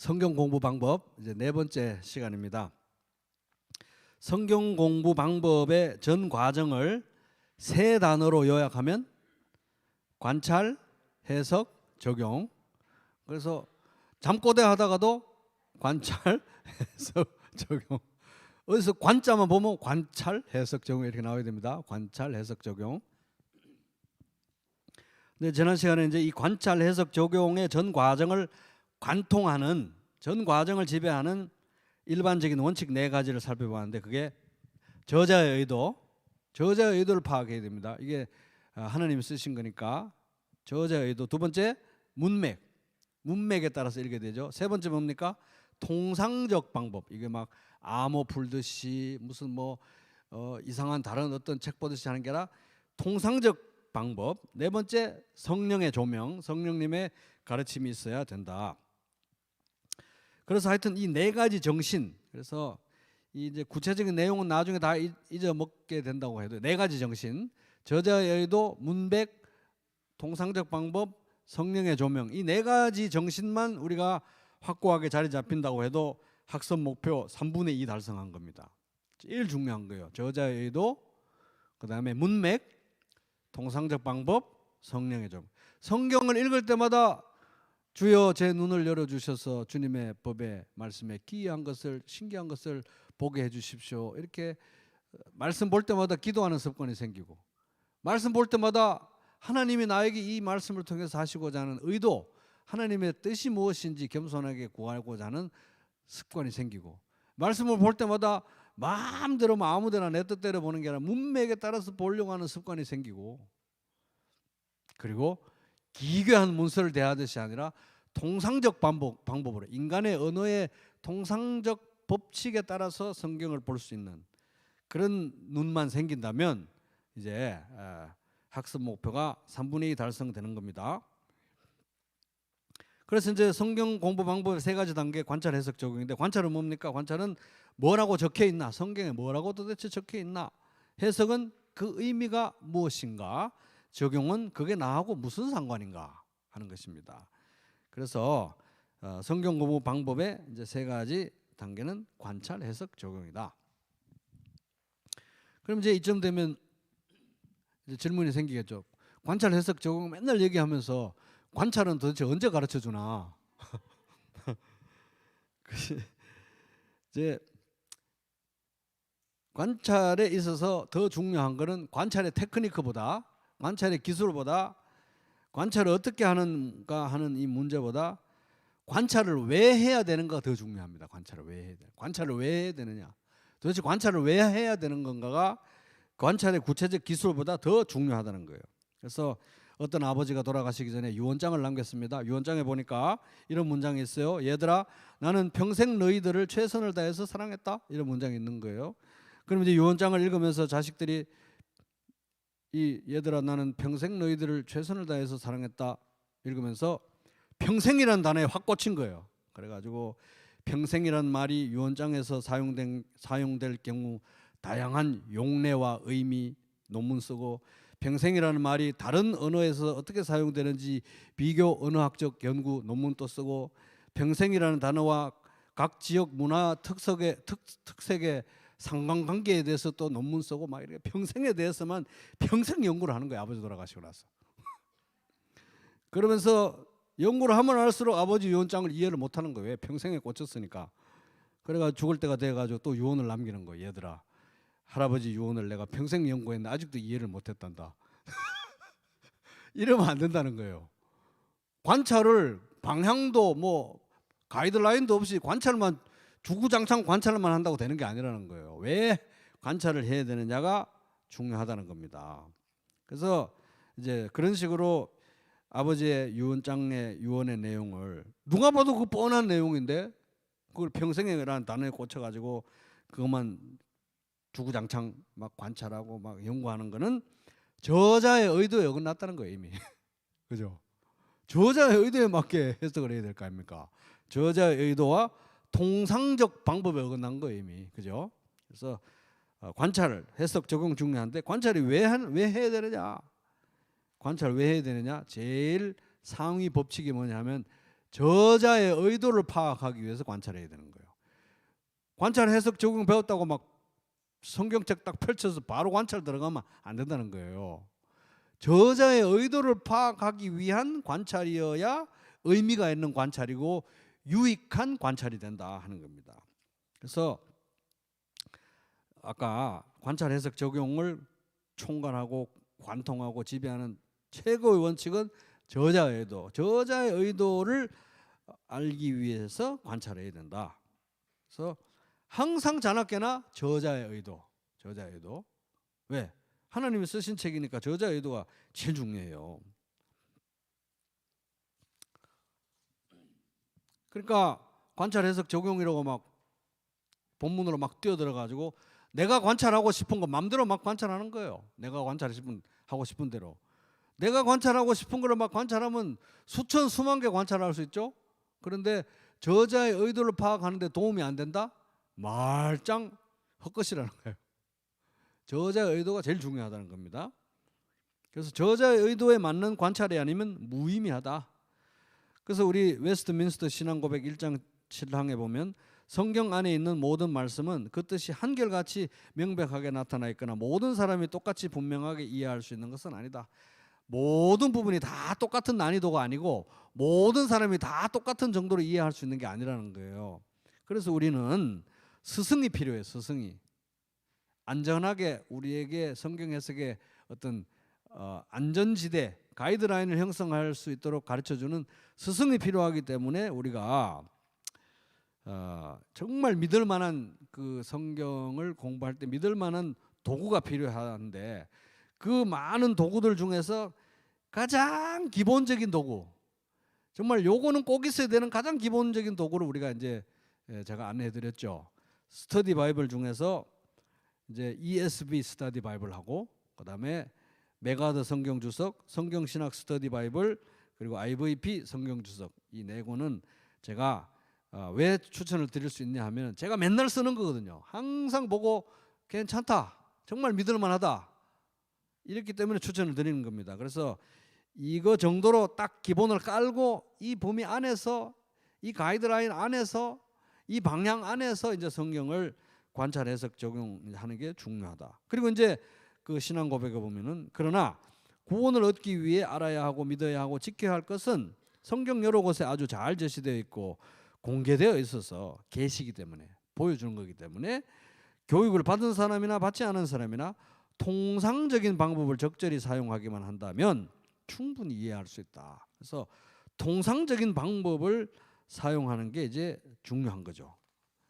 성경 공부 방법 이제 네 번째 시간입니다. 성경 공부 방법의 전 과정을 세 단어로 요약하면 관찰, 해석, 적용. 그래서 잠꼬대 하다가도 관찰, 해석, 적용. 어디서 관자만 보면 관찰, 해석, 적용 이렇게 나와야 됩니다. 관찰, 해석, 적용. 근데 지난 시간에 이제 이 관찰, 해석, 적용의 전 과정을 관통하는, 전 과정을 지배하는 일반적인 원칙 네 가지를 살펴봤는데, 그게 저자의 의도, 저자의 의도를 파악해야 됩니다. 이게 하나님이 쓰신 거니까 저자의 의도. 두 번째 문맥, 문맥에 따라서 읽게 되죠. 세 번째 뭡니까? 통상적 방법. 이게 막 암호 풀듯이 무슨 뭐 이상한 다른 어떤 책 보듯이 하는 게 아니라 통상적 방법. 네 번째 성령의 조명, 성령님의 가르침이 있어야 된다. 그래서 하여튼 이 네 가지 정신, 그래서 이제 구체적인 내용은 나중에 다 잊어먹게 된다고 해도 네 가지 정신, 저자의 의도, 문맥, 통상적 방법, 성령의 조명, 이 네 가지 정신만 우리가 확고하게 자리 잡힌다고 해도 학습 목표 3분의 2 달성한 겁니다. 제일 중요한 거예요. 저자의 의도, 그 다음에 문맥, 통상적 방법, 성령의 조명. 성경을 읽을 때마다 주여 제 눈을 열어주셔서 주님의 법의 말씀에 기이한 것을, 신기한 것을 보게 해주십시오. 이렇게 말씀 볼 때마다 기도하는 습관이 생기고, 말씀 볼 때마다 하나님이 나에게 이 말씀을 통해서 하시고자 하는 의도, 하나님의 뜻이 무엇인지 겸손하게 구하고자 하는 습관이 생기고, 말씀을 볼 때마다 마음대로 아무데나 내 뜻대로 보는 게 아니라 문맥에 따라서 보려고 하는 습관이 생기고, 그리고 기괴한 문서를 대하듯이 아니라 통상적 방법으로 인간의 언어의 통상적 법칙에 따라서 성경을 볼 수 있는 그런 눈만 생긴다면 이제 학습 목표가 3분의 2 달성되는 겁니다. 그래서 이제 성경 공부 방법의 세 가지 단계, 관찰, 해석, 적용인데, 관찰은 뭡니까? 관찰은 뭐라고 적혀 있나, 성경에 뭐라고 도대체 적혀 있나, 해석은 그 의미가 무엇인가, 적용은 그게 나하고 무슨 상관인가 하는 것입니다. 그래서 성경 공부 방법의 이제 세 가지 단계는 관찰, 해석, 적용이다. 그럼 이제 이쯤 되면 이제 질문이 생기겠죠. 관찰, 해석, 적용 맨날 얘기하면서 관찰은 도대체 언제 가르쳐 주나? 이제 관찰에 있어서 더 중요한 것은 관찰의 테크니크보다, 관찰의 기술보다, 관찰을 어떻게 하는가 하는 이 문제보다 관찰을 왜 해야 되는가 더 중요합니다. 관찰을 왜 해야 돼? 관찰을 왜 해야 되느냐? 도대체 관찰을 왜 해야 되는 건가가 관찰의 구체적 기술보다 더 중요하다는 거예요. 그래서 어떤 아버지가 돌아가시기 전에 유언장을 남겼습니다. 유언장에 보니까 이런 문장이 있어요. 얘들아, 나는 평생 너희들을 최선을 다해서 사랑했다. 이런 문장이 있는 거예요. 그럼 이제 유언장을 읽으면서 자식들이 얘들아, 나는 평생 너희들을 최선을 다해서 사랑했다 읽으면서 평생이라는 단어에 확 꽂힌 거예요. 그래가지고 평생이라는 말이 유언장에서 사용될 경우 다양한 용례와 의미 논문 쓰고, 평생이라는 말이 다른 언어에서 어떻게 사용되는지 비교 언어학적 연구 논문도 쓰고, 평생이라는 단어와 각 지역 문화 특색의 상관관계에 대해서 또 논문 쓰고, 막 이렇게 평생에 대해서만 평생 연구를 하는 거예요. 아버지 돌아가시고 나서. 그러면서 연구를 하면 할수록 아버지 유언장을 이해를 못하는 거예요. 왜? 평생에 꽂혔으니까. 그래가지고 죽을 때가 돼가지고 또 유언을 남기는 거예요. 얘들아, 할아버지 유언을 내가 평생 연구했는데 아직도 이해를 못했단다. 이러면 안 된다는 거예요. 관찰을 방향도 뭐 가이드라인도 없이 관찰만, 주구장창 관찰만 한다고 되는 게 아니라는 거예요. 왜 관찰을 해야 되느냐가 중요하다는 겁니다. 그래서 이제 그런 식으로 아버지의 유언장의 유언의 내용을 누가 봐도 그 뻔한 내용인데 그걸 평생이라는 단어에 꽂혀가지고 그것만 주구장창 막 관찰하고 막 연구하는 거는 저자의 의도에 어긋났다는 거예요, 이미. 그죠? 저자의 의도에 맞게 해석을 해야 될 거 아닙니까? 저자의 의도와 통상적 방법에 어긋난 거예요, 이미. 그죠? 그래서 관찰, 해석, 적용 중요한데, 관찰이 왜 해야 되느냐? 관찰을 왜 해야 되느냐? 제일 상위 법칙이 뭐냐면 저자의 의도를 파악하기 위해서 관찰해야 되는 거예요. 관찰, 해석, 적용 배웠다고 막 성경책 딱 펼쳐서 바로 관찰 들어가면 안 된다는 거예요. 저자의 의도를 파악하기 위한 관찰이어야 의미가 있는 관찰이고 유익한 관찰이 된다 하는 겁니다. 그래서 아까 관찰, 해석, 적용을 총괄하고 관통하고 지배하는 최고의 원칙은 저자의 의도, 저자의 의도를 알기 위해서 관찰해야 된다. 그래서 항상 자나깨나 저자의 의도, 저자의 의도. 왜? 하나님이 쓰신 책이니까 저자의 의도가 제일 중요해요. 그러니까 관찰, 해석, 적용이라고 막 본문으로 막 뛰어들어가지고 내가 관찰하고 싶은 거 마음대로 막 관찰하는 거예요. 내가 하고 싶은 대로. 내가 관찰하고 싶은 거를 막 관찰하면 수천 수만 개 관찰할 수 있죠. 그런데 저자의 의도를 파악하는데 도움이 안 된다? 말짱 헛것이라는 거예요. 저자의 의도가 제일 중요하다는 겁니다. 그래서 저자의 의도에 맞는 관찰이 아니면 무의미하다. 그래서 우리 웨스트민스터 신앙고백 1장 7항에 보면 성경 안에 있는 모든 말씀은 그 뜻이 한결같이 명백하게 나타나 있거나 모든 사람이 똑같이 분명하게 이해할 수 있는 것은 아니다. 모든 부분이 다 똑같은 난이도가 아니고 모든 사람이 다 똑같은 정도로 이해할 수 있는 게 아니라는 거예요. 그래서 우리는 스승이 필요해요. 스승이. 안전하게 우리에게 성경 해석의 어떤 안전지대, 가이드라인을 형성할 수 있도록 가르쳐주는 스승이 필요하기 때문에 우리가 정말 믿을 만한 그 성경을 공부할 때 믿을 만한 도구가 필요한데 그 많은 도구들 중에서 가장 기본적인 도구, 정말 요거는 꼭 있어야 되는 가장 기본적인 도구를 우리가 이제 제가 안내해 드렸죠. 스터디 바이블 중에서 이제 ESV 스터디 바이블하고 그다음에 메가더 성경 주석, 성경 신학 스터디 바이블, 그리고 IVP 성경 주석, 이 네 권은 제가 왜 추천을 드릴 수 있냐 하면 제가 맨날 쓰는 거거든요. 항상 보고 괜찮다, 정말 믿을 만하다, 이렇기 때문에 추천을 드리는 겁니다. 그래서 이거 정도로 딱 기본을 깔고 이 범위 안에서, 이 가이드라인 안에서, 이 방향 안에서 이제 성경을 관찰, 해석, 적용하는 게 중요하다. 그리고 이제 그 신앙 고백에 보면은 그러나 구원을 얻기 위해 알아야 하고 믿어야 하고 지켜야 할 것은 성경 여러 곳에 아주 잘 제시되어 있고 공개되어 있어서 계시기 때문에, 보여주는 거기 때문에 교육을 받은 사람이나 받지 않은 사람이나 통상적인 방법을 적절히 사용하기만 한다면 충분히 이해할 수 있다. 그래서 통상적인 방법을 사용하는 게 이제 중요한 거죠.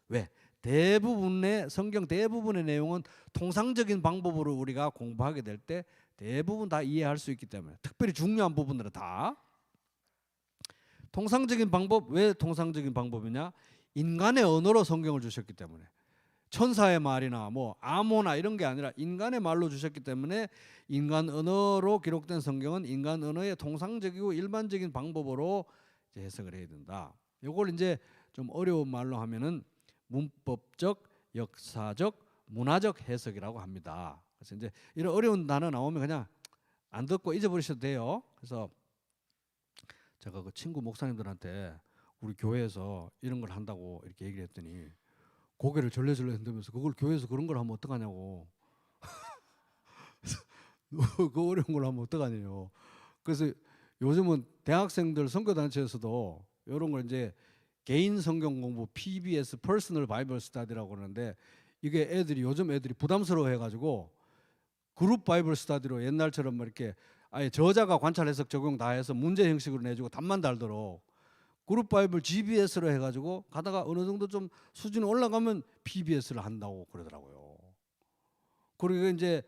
왜? 대부분의 성경 대부분의 내용은 통상적인 방법으로 우리가 공부하게 될 때 대부분 다 이해할 수 있기 때문에, 특별히 중요한 부분들은 다 통상적인 방법. 왜 통상적인 방법이냐? 인간의 언어로 성경을 주셨기 때문에, 천사의 말이나 뭐 암호나 이런 게 아니라 인간의 말로 주셨기 때문에 인간 언어로 기록된 성경은 인간 언어의 통상적이고 일반적인 방법으로 이제 해석을 해야 된다. 이걸 이제 좀 어려운 말로 하면은 문법적, 역사적, 문화적 해석이라고 합니다. 그래서 이제 이런 어려운 단어 나오면 그냥 안 듣고 잊어버리셔도 돼요. 그래서 제가 그 친구 목사님들한테 우리 교회에서 이런 걸 한다고 이렇게 얘기를 했더니 고개를 절레절레 흔들면서 그걸 교회에서 그런 걸 하면 어떡하냐고. 그 어려운 걸 하면 어떡하냐요. 그래서 요즘은 대학생들 선교단체에서도 이런 걸 이제 개인 성경 공부 PBS 퍼스널 바이블 스터디라고 그러는데, 이게 요즘 애들이 부담스러워 해가지고 그룹 바이블 스터디로 옛날처럼 이렇게 아예 저자가 관찰, 해석, 적용 다 해서 문제 형식으로 내주고 답만 달도록 그룹 바이블 GBS로 해가지고 가다가 어느 정도 좀 수준이 올라가면 PBS를 한다고 그러더라고요. 그리고 이제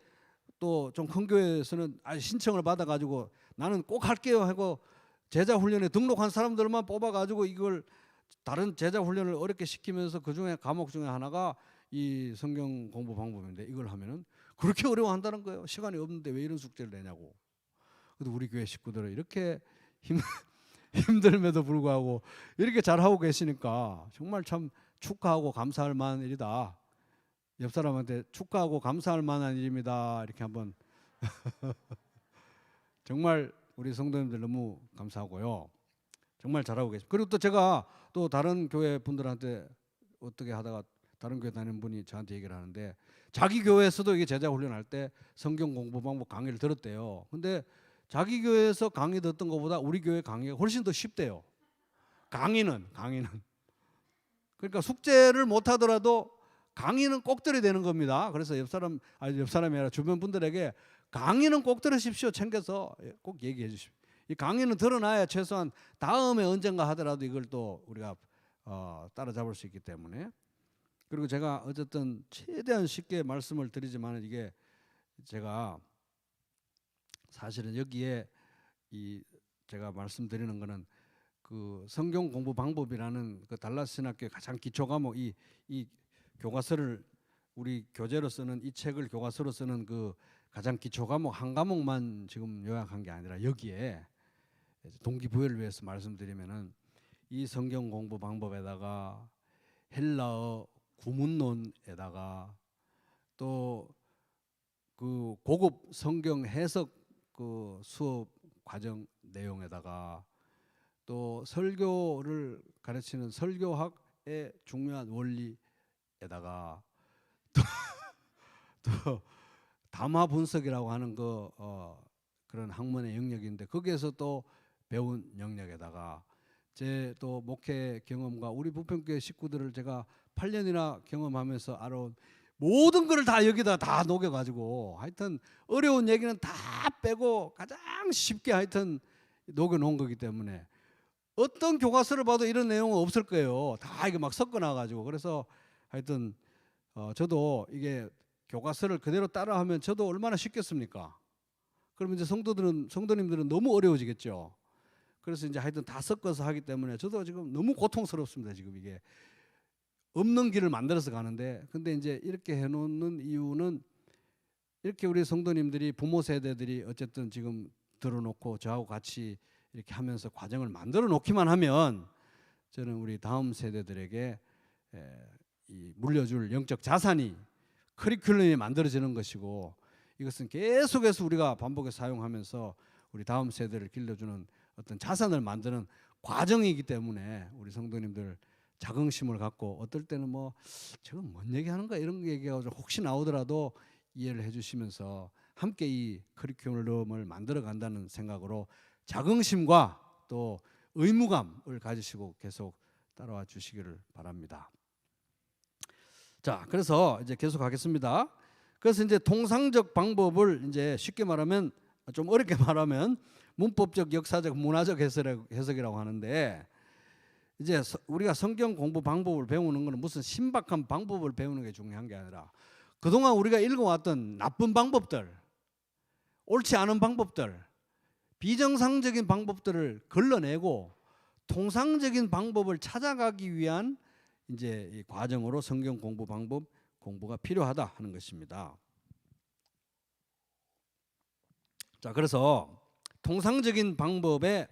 또 좀 큰 교회에서는 신청을 받아가지고 나는 꼭 할게요 하고 제자 훈련에 등록한 사람들만 뽑아가지고 이걸 다른 제자 훈련을 어렵게 시키면서 그 중에 과목 중에 하나가 이 성경 공부 방법인데, 이걸 하면은 그렇게 어려워한다는 거예요. 시간이 없는데 왜 이런 숙제를 내냐고. 그래도 우리 교회 식구들은 이렇게 힘들면도 불구하고 이렇게 잘하고 계시니까 정말 참 축하하고 감사할 만한 일이다. 옆 사람한테 축하하고 감사할 만한 일입니다. 이렇게 한번 정말 우리 성도님들 너무 감사하고요. 정말 잘하고 계십니다. 그리고 또 제가 또 다른 교회 분들한테 어떻게 하다가 다른 교회 다니는 분이 저한테 얘기를 하는데 자기 교회에서도 이게 제자 훈련할 때 성경 공부 방법 강의를 들었대요. 근데 자기 교회에서 강의 듣던 것보다 우리 교회 강의가 훨씬 더 쉽대요. 강의는. 그러니까 숙제를 못 하더라도 강의는 꼭 들어야 되는 겁니다. 그래서 옆 사람이 아니라 주변 분들에게 강의는 꼭 들으십시오. 챙겨서 꼭 얘기해 주십시오. 이 강의는 들어놔야 최소한 다음에 언젠가 하더라도 이걸 또 우리가 따라잡을 수 있기 때문에. 그리고 제가 어쨌든 최대한 쉽게 말씀을 드리지만 이게 제가 사실은 여기에 이 제가 말씀드리는 거는 그 성경 공부 방법이라는 그 달라스 신학교의 가장 기초 과목 이 교과서를 우리 교재로 쓰는 이 책을 교과서로 쓰는 그 가장 기초 과목 한 과목만 지금 요약한 게 아니라 여기에 동기부여를 위해서 말씀드리면은 이 성경 공부 방법에다가 헬라어 구문론에다가 또 그 고급 성경 해석 그 수업 과정 내용에다가 또 설교를 가르치는 설교학의 중요한 원리에다가 또 담화 분석이라고 하는 그런 학문의 영역인데 거기에서 또 배운 영역에다가 제 또 목회 경험과 우리 부평교회 식구들을 제가 8년이나 경험하면서 알아온 모든 것을 다 여기다 다 녹여가지고 하여튼 어려운 얘기는 다 빼고 가장 쉽게 하여튼 녹여놓은 거기 때문에 어떤 교과서를 봐도 이런 내용은 없을 거예요. 다 이게 막 섞어놔가지고 그래서 하여튼 저도 이게 교과서를 그대로 따라하면 저도 얼마나 쉽겠습니까? 그러면 이제 성도님들은 너무 어려워지겠죠. 그래서 이제 하여튼 다 섞어서 하기 때문에 저도 지금 너무 고통스럽습니다. 지금 이게 없는 길을 만들어서 가는데 근데 이제 이렇게 해놓는 이유는 이렇게 우리 성도님들이 부모 세대들이 어쨌든 지금 들어놓고 저하고 같이 이렇게 하면서 과정을 만들어 놓기만 하면 저는 우리 다음 세대들에게 이 물려줄 영적 자산이 커리큘럼이 만들어지는 것이고 이것은 계속해서 우리가 반복해서 사용하면서 우리 다음 세대를 길러주는 어떤 자산을 만드는 과정이기 때문에 우리 성도님들 자긍심을 갖고 어떨 때는 뭐 저건 뭔 얘기하는 거야 이런 얘기가 혹시 나오더라도 이해를 해주시면서 함께 이 커리큘럼을 만들어 간다는 생각으로 자긍심과 또 의무감을 가지시고 계속 따라와 주시기를 바랍니다. 자, 그래서 이제 계속 하겠습니다. 그래서 이제 통상적 방법을 이제 쉽게 말하면 좀 어렵게 말하면 문법적, 역사적, 문화적 해석이라고 하는데 이제 우리가 성경 공부 방법을 배우는 것은 무슨 신박한 방법을 배우는 게 중요한 게 아니라 그동안 우리가 읽어왔던 나쁜 방법들, 옳지 않은 방법들, 비정상적인 방법들을 걸러내고 통상적인 방법을 찾아가기 위한 이제 이 과정으로 성경 공부 방법 공부가 필요하다 하는 것입니다. 자, 그래서 통상적인 방법의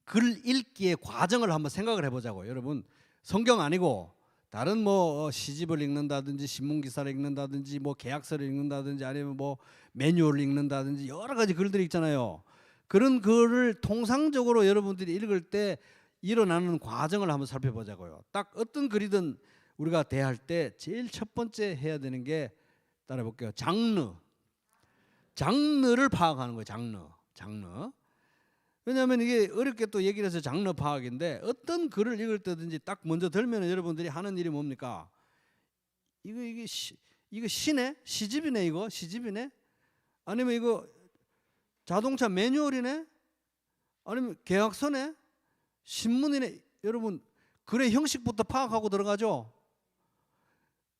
글 읽기의 과정을 한번 생각을 해보자고요. 여러분 성경 아니고 다른 뭐 시집을 읽는다든지 신문 기사를 읽는다든지 뭐 계약서를 읽는다든지 아니면 뭐 매뉴얼을 읽는다든지 여러 가지 글들이 있잖아요. 그런 글을 통상적으로 여러분들이 읽을 때 일어나는 과정을 한번 살펴보자고요. 딱 어떤 글이든 우리가 대할 때 제일 첫 번째 해야 되는 게 따라 볼게요. 장르를 파악하는 거예요. 장르. 왜냐하면 이게 어렵게 또 얘기를 해서 장르 파악인데 어떤 글을 읽을 때든지 딱 먼저 들면 여러분들이 하는 일이 뭡니까? 이거 시네? 시집이네 이거? 시집이네? 아니면 이거 자동차 매뉴얼이네? 아니면 계약서네? 신문이네? 여러분 글의 형식부터 파악하고 들어가죠?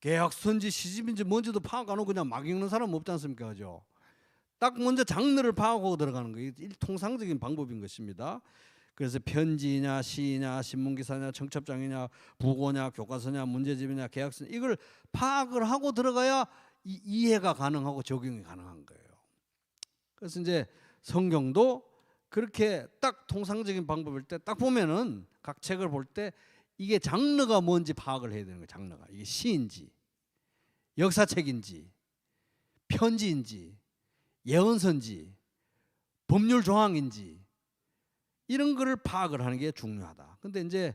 계약서인지 시집인지 뭔지도 파악 안 하고 그냥 막 읽는 사람 없지 않습니까? 그죠? 딱 먼저 장르를 파악하고 들어가는 거예요. 통상적인 방법인 것입니다. 그래서 편지냐, 시냐, 신문기사냐, 청첩장이냐, 부고냐, 교과서냐, 문제집이냐, 계약서냐 이걸 파악을 하고 들어가야 이해가 가능하고 적용이 가능한 거예요. 그래서 이제 성경도 그렇게 딱 통상적인 방법일 때 딱 보면은 각 책을 볼 때 이게 장르가 뭔지 파악을 해야 되는 거예요. 장르가 이게 시인지, 역사책인지, 편지인지, 예언서인지, 법률 조항인지 이런 거를 파악을 하는 게 중요하다. 근데 이제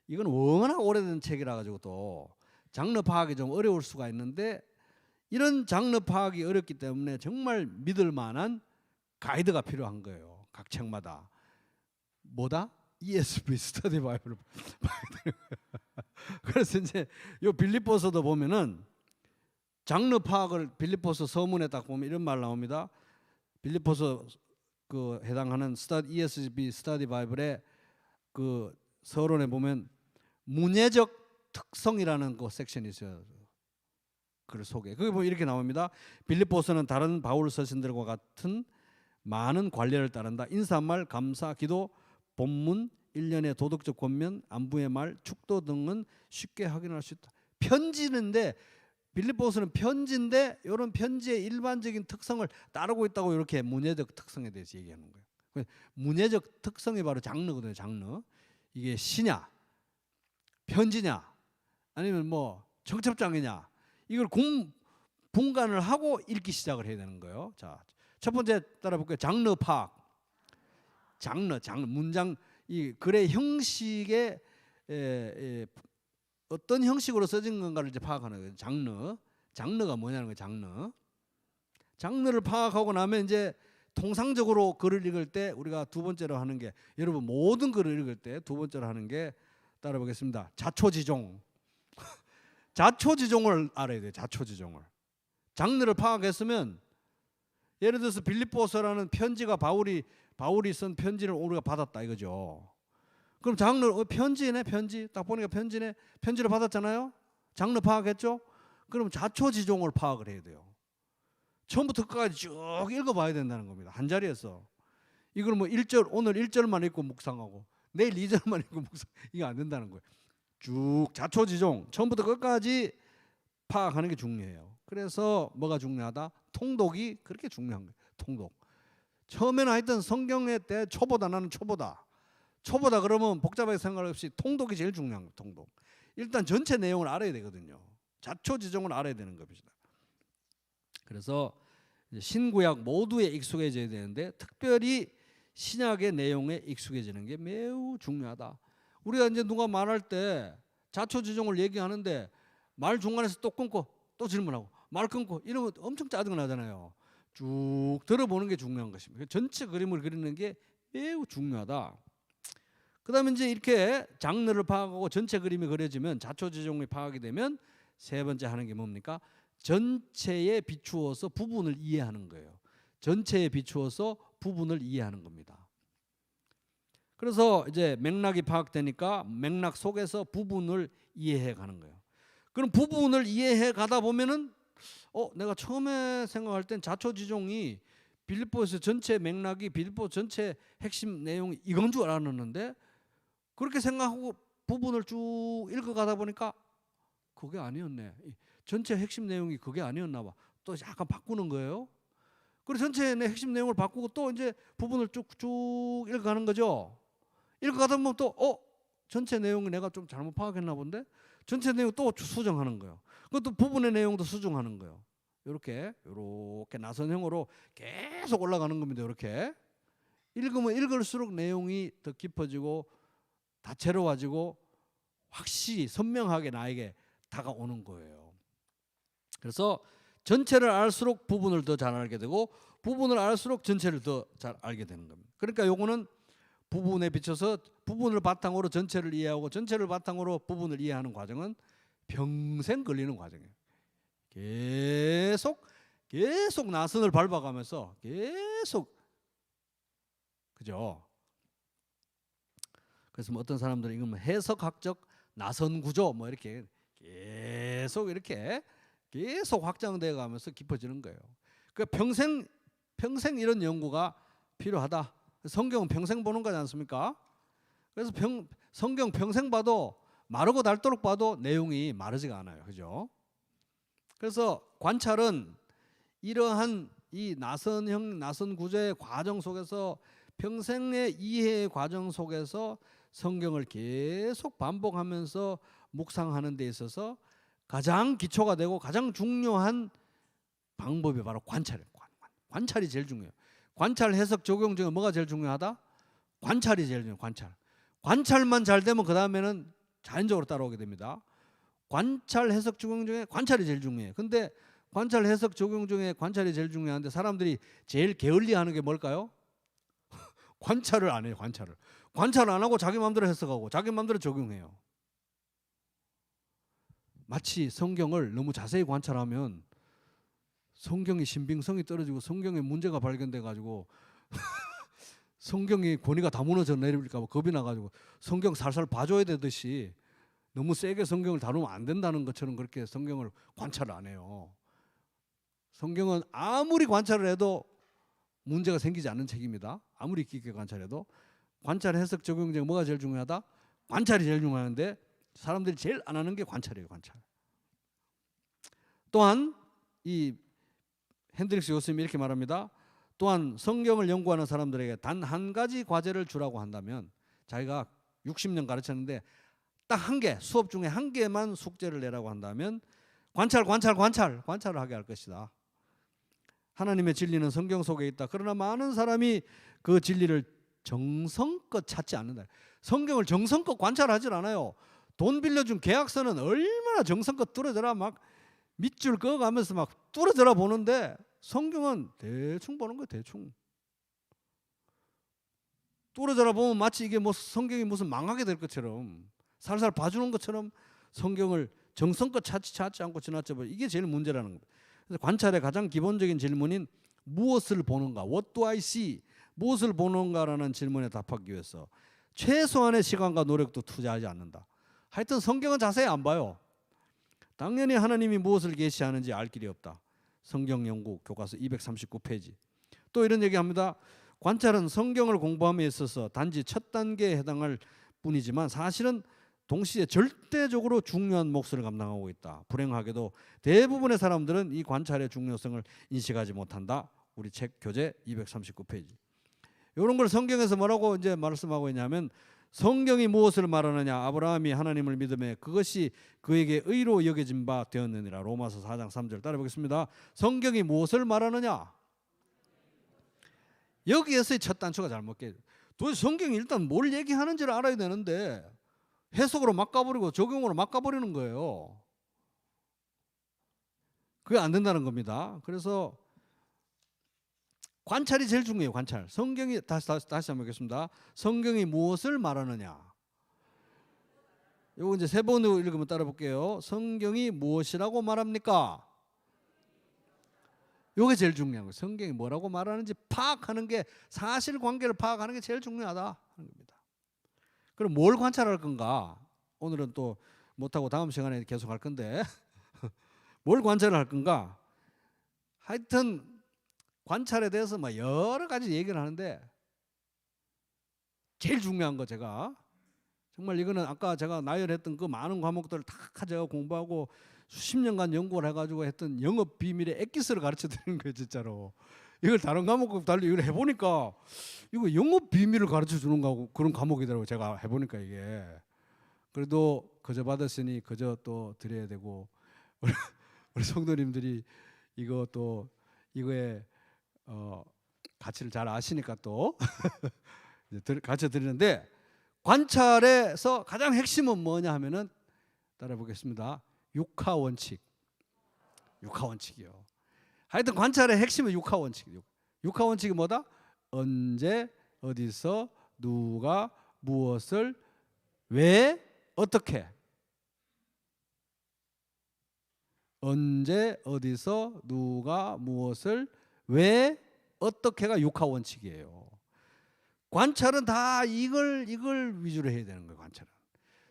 이건 워낙 오래된 책이라 가지고 또 장르 파악이 좀 어려울 수가 있는데, 이런 장르 파악이 어렵기 때문에 정말 믿을 만한 가이드가 필요한 거예요. 각 책마다. 뭐다? ESV 스터디 바이블을 봐야 되는 거예요. 그래서 이제 요 빌립보서도 보면은 장르 파악을 빌립보서 서문에 딱 보면 이런 말 나옵니다. 빌립보서 그 해당하는 ESV 스터디 바이블의 그 서론에 보면 문예적 특성이라는 그 섹션이 있어요. 글 속에. 거기 보면 이렇게 나옵니다. 빌립보서는 다른 바울 서신들과 같은 많은 관례를 따른다. 인사말, 감사, 기도, 본문, 일련의 도덕적 권면, 안부의 말, 축도 등은 쉽게 확인할 수 있다. 편지인데, 빌립보서는 편지인데 이런 편지의 일반적인 특성을 따르고 있다고 이렇게 문예적 특성에 대해서 얘기하는 거예요. 문예적 특성이 바로 장르거든요. 장르. 이게 시냐, 편지냐, 아니면 뭐 청첩장이냐, 이걸 분간을 하고 읽기 시작을 해야 되는 거예요. 자, 첫 번째 따라 볼게요. 장르 파악. 장르 문장, 이 글의 형식에 어떤 형식으로 써진 건가를 이제 파악하는 거예요. 장르가 뭐냐는 거예요. 장르를 파악하고 나면 이제 통상적으로 글을 읽을 때 우리가 두 번째로 하는 게, 여러분 모든 글을 읽을 때 두 번째로 하는 게, 따라 보겠습니다. 자초지종. 자초지종을 알아야 돼요. 자초지종을. 장르를 파악했으면, 예를 들어서 빌립보서라는 편지가 바울이 쓴 편지를 우리가 받았다 이거죠. 그럼 장르, 편지네, 편지. 딱 보니까 편지네. 편지를 받았잖아요. 장르 파악했죠. 그럼 자초지종을 파악을 해야 돼요. 처음부터 끝까지 쭉 읽어봐야 된다는 겁니다. 한 자리에서. 이걸 뭐 오늘 1절만 읽고 묵상하고 내일 2절만 읽고 묵상, 이게 안 된다는 거예요. 쭉 자초지종 처음부터 끝까지 파악하는 게 중요해요. 그래서 뭐가 중요하다? 통독이 그렇게 중요한 거예요. 통독. 처음에는 하여튼 성경의 때 나는 초보다 그러면 복잡하게 생각할 없이 통독이 제일 중요한 거예요. 통독. 일단 전체 내용을 알아야 되거든요. 자초지종을 알아야 되는 겁니다. 그래서 신구약 모두에 익숙해져야 되는데, 특별히 신약의 내용에 익숙해지는 게 매우 중요하다. 우리가 이제 누가 말할 때 자초지종을 얘기하는데 말 중간에서 또 끊고 또 질문하고 말 끊고 이러면 엄청 짜증 나잖아요. 쭉 들어보는 게 중요한 것입니다. 전체 그림을 그리는 게 매우 중요하다. 그 다음에 이제 이렇게 장르를 파악하고 전체 그림이 그려지면, 자초지종이 파악이 되면 세 번째 하는 게 뭡니까? 전체에 비추어서 부분을 이해하는 거예요. 전체에 비추어서 부분을 이해하는 겁니다. 그래서 이제 맥락이 파악되니까 맥락 속에서 부분을 이해해 가는 거예요. 그럼 부분을 이해해 가다 보면은 내가 처음에 생각할 땐 자초지종이 빌립보에서 전체 맥락이, 빌립보 전체 핵심 내용이 이건 줄 알았는데, 그렇게 생각하고 부분을 쭉 읽어가다 보니까 그게 아니었네. 전체 핵심 내용이 그게 아니었나 봐. 또 약간 바꾸는 거예요. 그리고 전체 핵심 내용을 바꾸고 또 이제 부분을 쭉쭉 읽어가는 거죠. 읽어가다 보면 또 전체 내용을 내가 좀 잘못 파악했나 본데, 전체 내용 또 수정하는 거예요. 그것도 부분의 내용도 수정하는 거예요. 이렇게 나선형으로 계속 올라가는 겁니다. 이렇게 읽으면 읽을수록 내용이 더 깊어지고 다채로워지고 확실히 선명하게 나에게 다가오는 거예요. 그래서 전체를 알수록 부분을 더 잘 알게 되고, 부분을 알수록 전체를 더 잘 알게 되는 겁니다. 그러니까 요거는 부분에 비춰서 부분을 바탕으로 전체를 이해하고, 전체를 바탕으로 부분을 이해하는 과정은 평생 걸리는 과정이에요. 계속 나선을 밟아가면서 계속, 그죠? 그래서 뭐 어떤 사람들은 이건 해석학적 나선 구조 뭐 이렇게 계속 확장되어 가면서 깊어지는 거예요. 그러니까 평생 이런 연구가 필요하다. 성경은 평생 보는 거지 않습니까? 그래서 성경 평생 봐도, 마르고 닳도록 봐도 내용이 마르지가 않아요. 그죠? 그래서 관찰은 이러한 이 나선 구조의 과정 속에서, 평생의 이해의 과정 속에서 성경을 계속 반복하면서 묵상하는 데 있어서 가장 기초가 되고 가장 중요한 방법이 바로 관찰이에요. 관찰이 제일 중요해요. 관찰, 해석, 적용 중에 뭐가 제일 중요하다? 관찰이 제일 중요해요. 관찰만 잘 되면 그 다음에는 자연적으로 따라오게 됩니다. 관찰, 해석, 적용 중에 관찰이 제일 중요해요. 근데 관찰, 해석, 적용 중에 관찰이 제일 중요한데 사람들이 제일 게을리하는 게 뭘까요? 관찰을 안 해요. 관찰을 안 하고 자기 마음대로 해석하고 자기 마음대로 적용해요. 마치 성경을 너무 자세히 관찰하면 성경의 신빙성이 떨어지고 성경에 문제가 발견돼 가지고 성경의 권위가 다 무너져 내릴까 봐 겁이 나가지고 성경 살살 봐줘야 되듯이 너무 세게 성경을 다루면 안 된다는 것처럼 그렇게 성경을 관찰을 안 해요. 성경은 아무리 관찰을 해도 문제가 생기지 않는 책입니다. 아무리 깊게 관찰해도. 관찰, 해석, 적용 중에 뭐가 제일 중요하다? 관찰이 제일 중요한데 사람들이 제일 안 하는 게 관찰이에요. 관찰. 또한 이 핸드릭스 교수님이 이렇게 말합니다. 또한 성경을 연구하는 사람들에게 단 한 가지 과제를 주라고 한다면, 자기가 60년 가르쳤는데 딱 한 개, 수업 중에 한 개만 숙제를 내라고 한다면 관찰을 하게 할 것이다. 하나님의 진리는 성경 속에 있다. 그러나 많은 사람이 그 진리를 정성껏 찾지 않는다. 성경을 정성껏 관찰하지 않아요. 돈 빌려준 계약서는 얼마나 정성껏 뚫어져라 막 밑줄 그어가면서 막 뚫어져라 보는데 성경은 대충 보는 거예요. 대충. 뚫어져라 보면 마치 이게 뭐 성경이 무슨 망하게 될 것처럼 살살 봐주는 것처럼 성경을 정성껏 찾지 않고 지나쳐 버려. 이게 제일 문제라는 겁니다. 그래서 관찰의 가장 기본적인 질문인 무엇을 보는가? What do I see? 무엇을 보는가라는 질문에 답하기 위해서 최소한의 시간과 노력도 투자하지 않는다. 하여튼 성경은 자세히 안 봐요. 당연히 하나님이 무엇을 계시하는지 알 길이 없다. 성경연구 교과서 239페이지. 또 이런 얘기합니다. 관찰은 성경을 공부함에 있어서 단지 첫 단계에 해당할 뿐이지만 사실은 동시에 절대적으로 중요한 몫을 감당하고 있다. 불행하게도 대부분의 사람들은 이 관찰의 중요성을 인식하지 못한다. 우리 책 교재 239페이지. 이런 걸 성경에서 뭐라고 이제 말씀하고 있냐면, 성경이 무엇을 말하느냐? 아브라함이 하나님을 믿음에 그것이 그에게 의로 여겨진 바 되었느니라. 로마서 4장 3절 따라 보겠습니다. 성경이 무엇을 말하느냐? 여기에서의 첫 단추가 잘못 깨요. 도대체 성경이 일단 뭘 얘기하는지를 알아야 되는데 해석으로 막 가버리고 적용으로 막 가버리는 거예요. 그게 안 된다는 겁니다. 그래서 관찰이 제일 중요해요. 관찰. 성경이 다시 한번 보겠습니다. 성경이 무엇을 말하느냐? 요거 이제 세 번으로 읽으면 따라 볼게요. 성경이 무엇이라고 말합니까? 요게 제일 중요한 거예요. 성경이 뭐라고 말하는지 파악하는 게, 사실관계를 파악하는 게 제일 중요하다 하는 겁니다. 그럼 뭘 관찰할 건가? 오늘은 또 못하고 다음 시간에 계속 할 건데 뭘 관찰을 할 건가? 하여튼 관찰에 대해서 뭐 여러 가지 얘기를 하는데 제일 중요한 거, 제가 정말 이거는 아까 제가 나열했던 그 많은 과목들을 다 제가 공부하고 수십 년간 연구를 해가지고 했던 영업 비밀의 엑기스를 가르쳐 드리는 거예요. 진짜로 이걸 다른 과목과 달리 이걸 해보니까 이거 영업 비밀을 가르쳐 주는 거하고 그런 과목이더라고요. 제가 해보니까 이게 그래도 거저 받았으니 거저 또 드려야 되고 우리 성도님들이 이거 또 이거에 가치를 잘 아시니까 또 가르쳐 드리는데, 관찰에서 가장 핵심은 뭐냐 하면은 따라 보겠습니다. 육하원칙. 육하원칙이요. 하여튼 관찰의 핵심은 육하원칙이요. 육하원칙이 뭐다? 언제, 어디서, 누가, 무엇을, 왜, 어떻게. 언제, 어디서, 누가, 무엇을, 왜, 어떻게가 육하원칙이에요. 관찰은 다 이걸 위주로 해야 되는 거예요. 관찰은.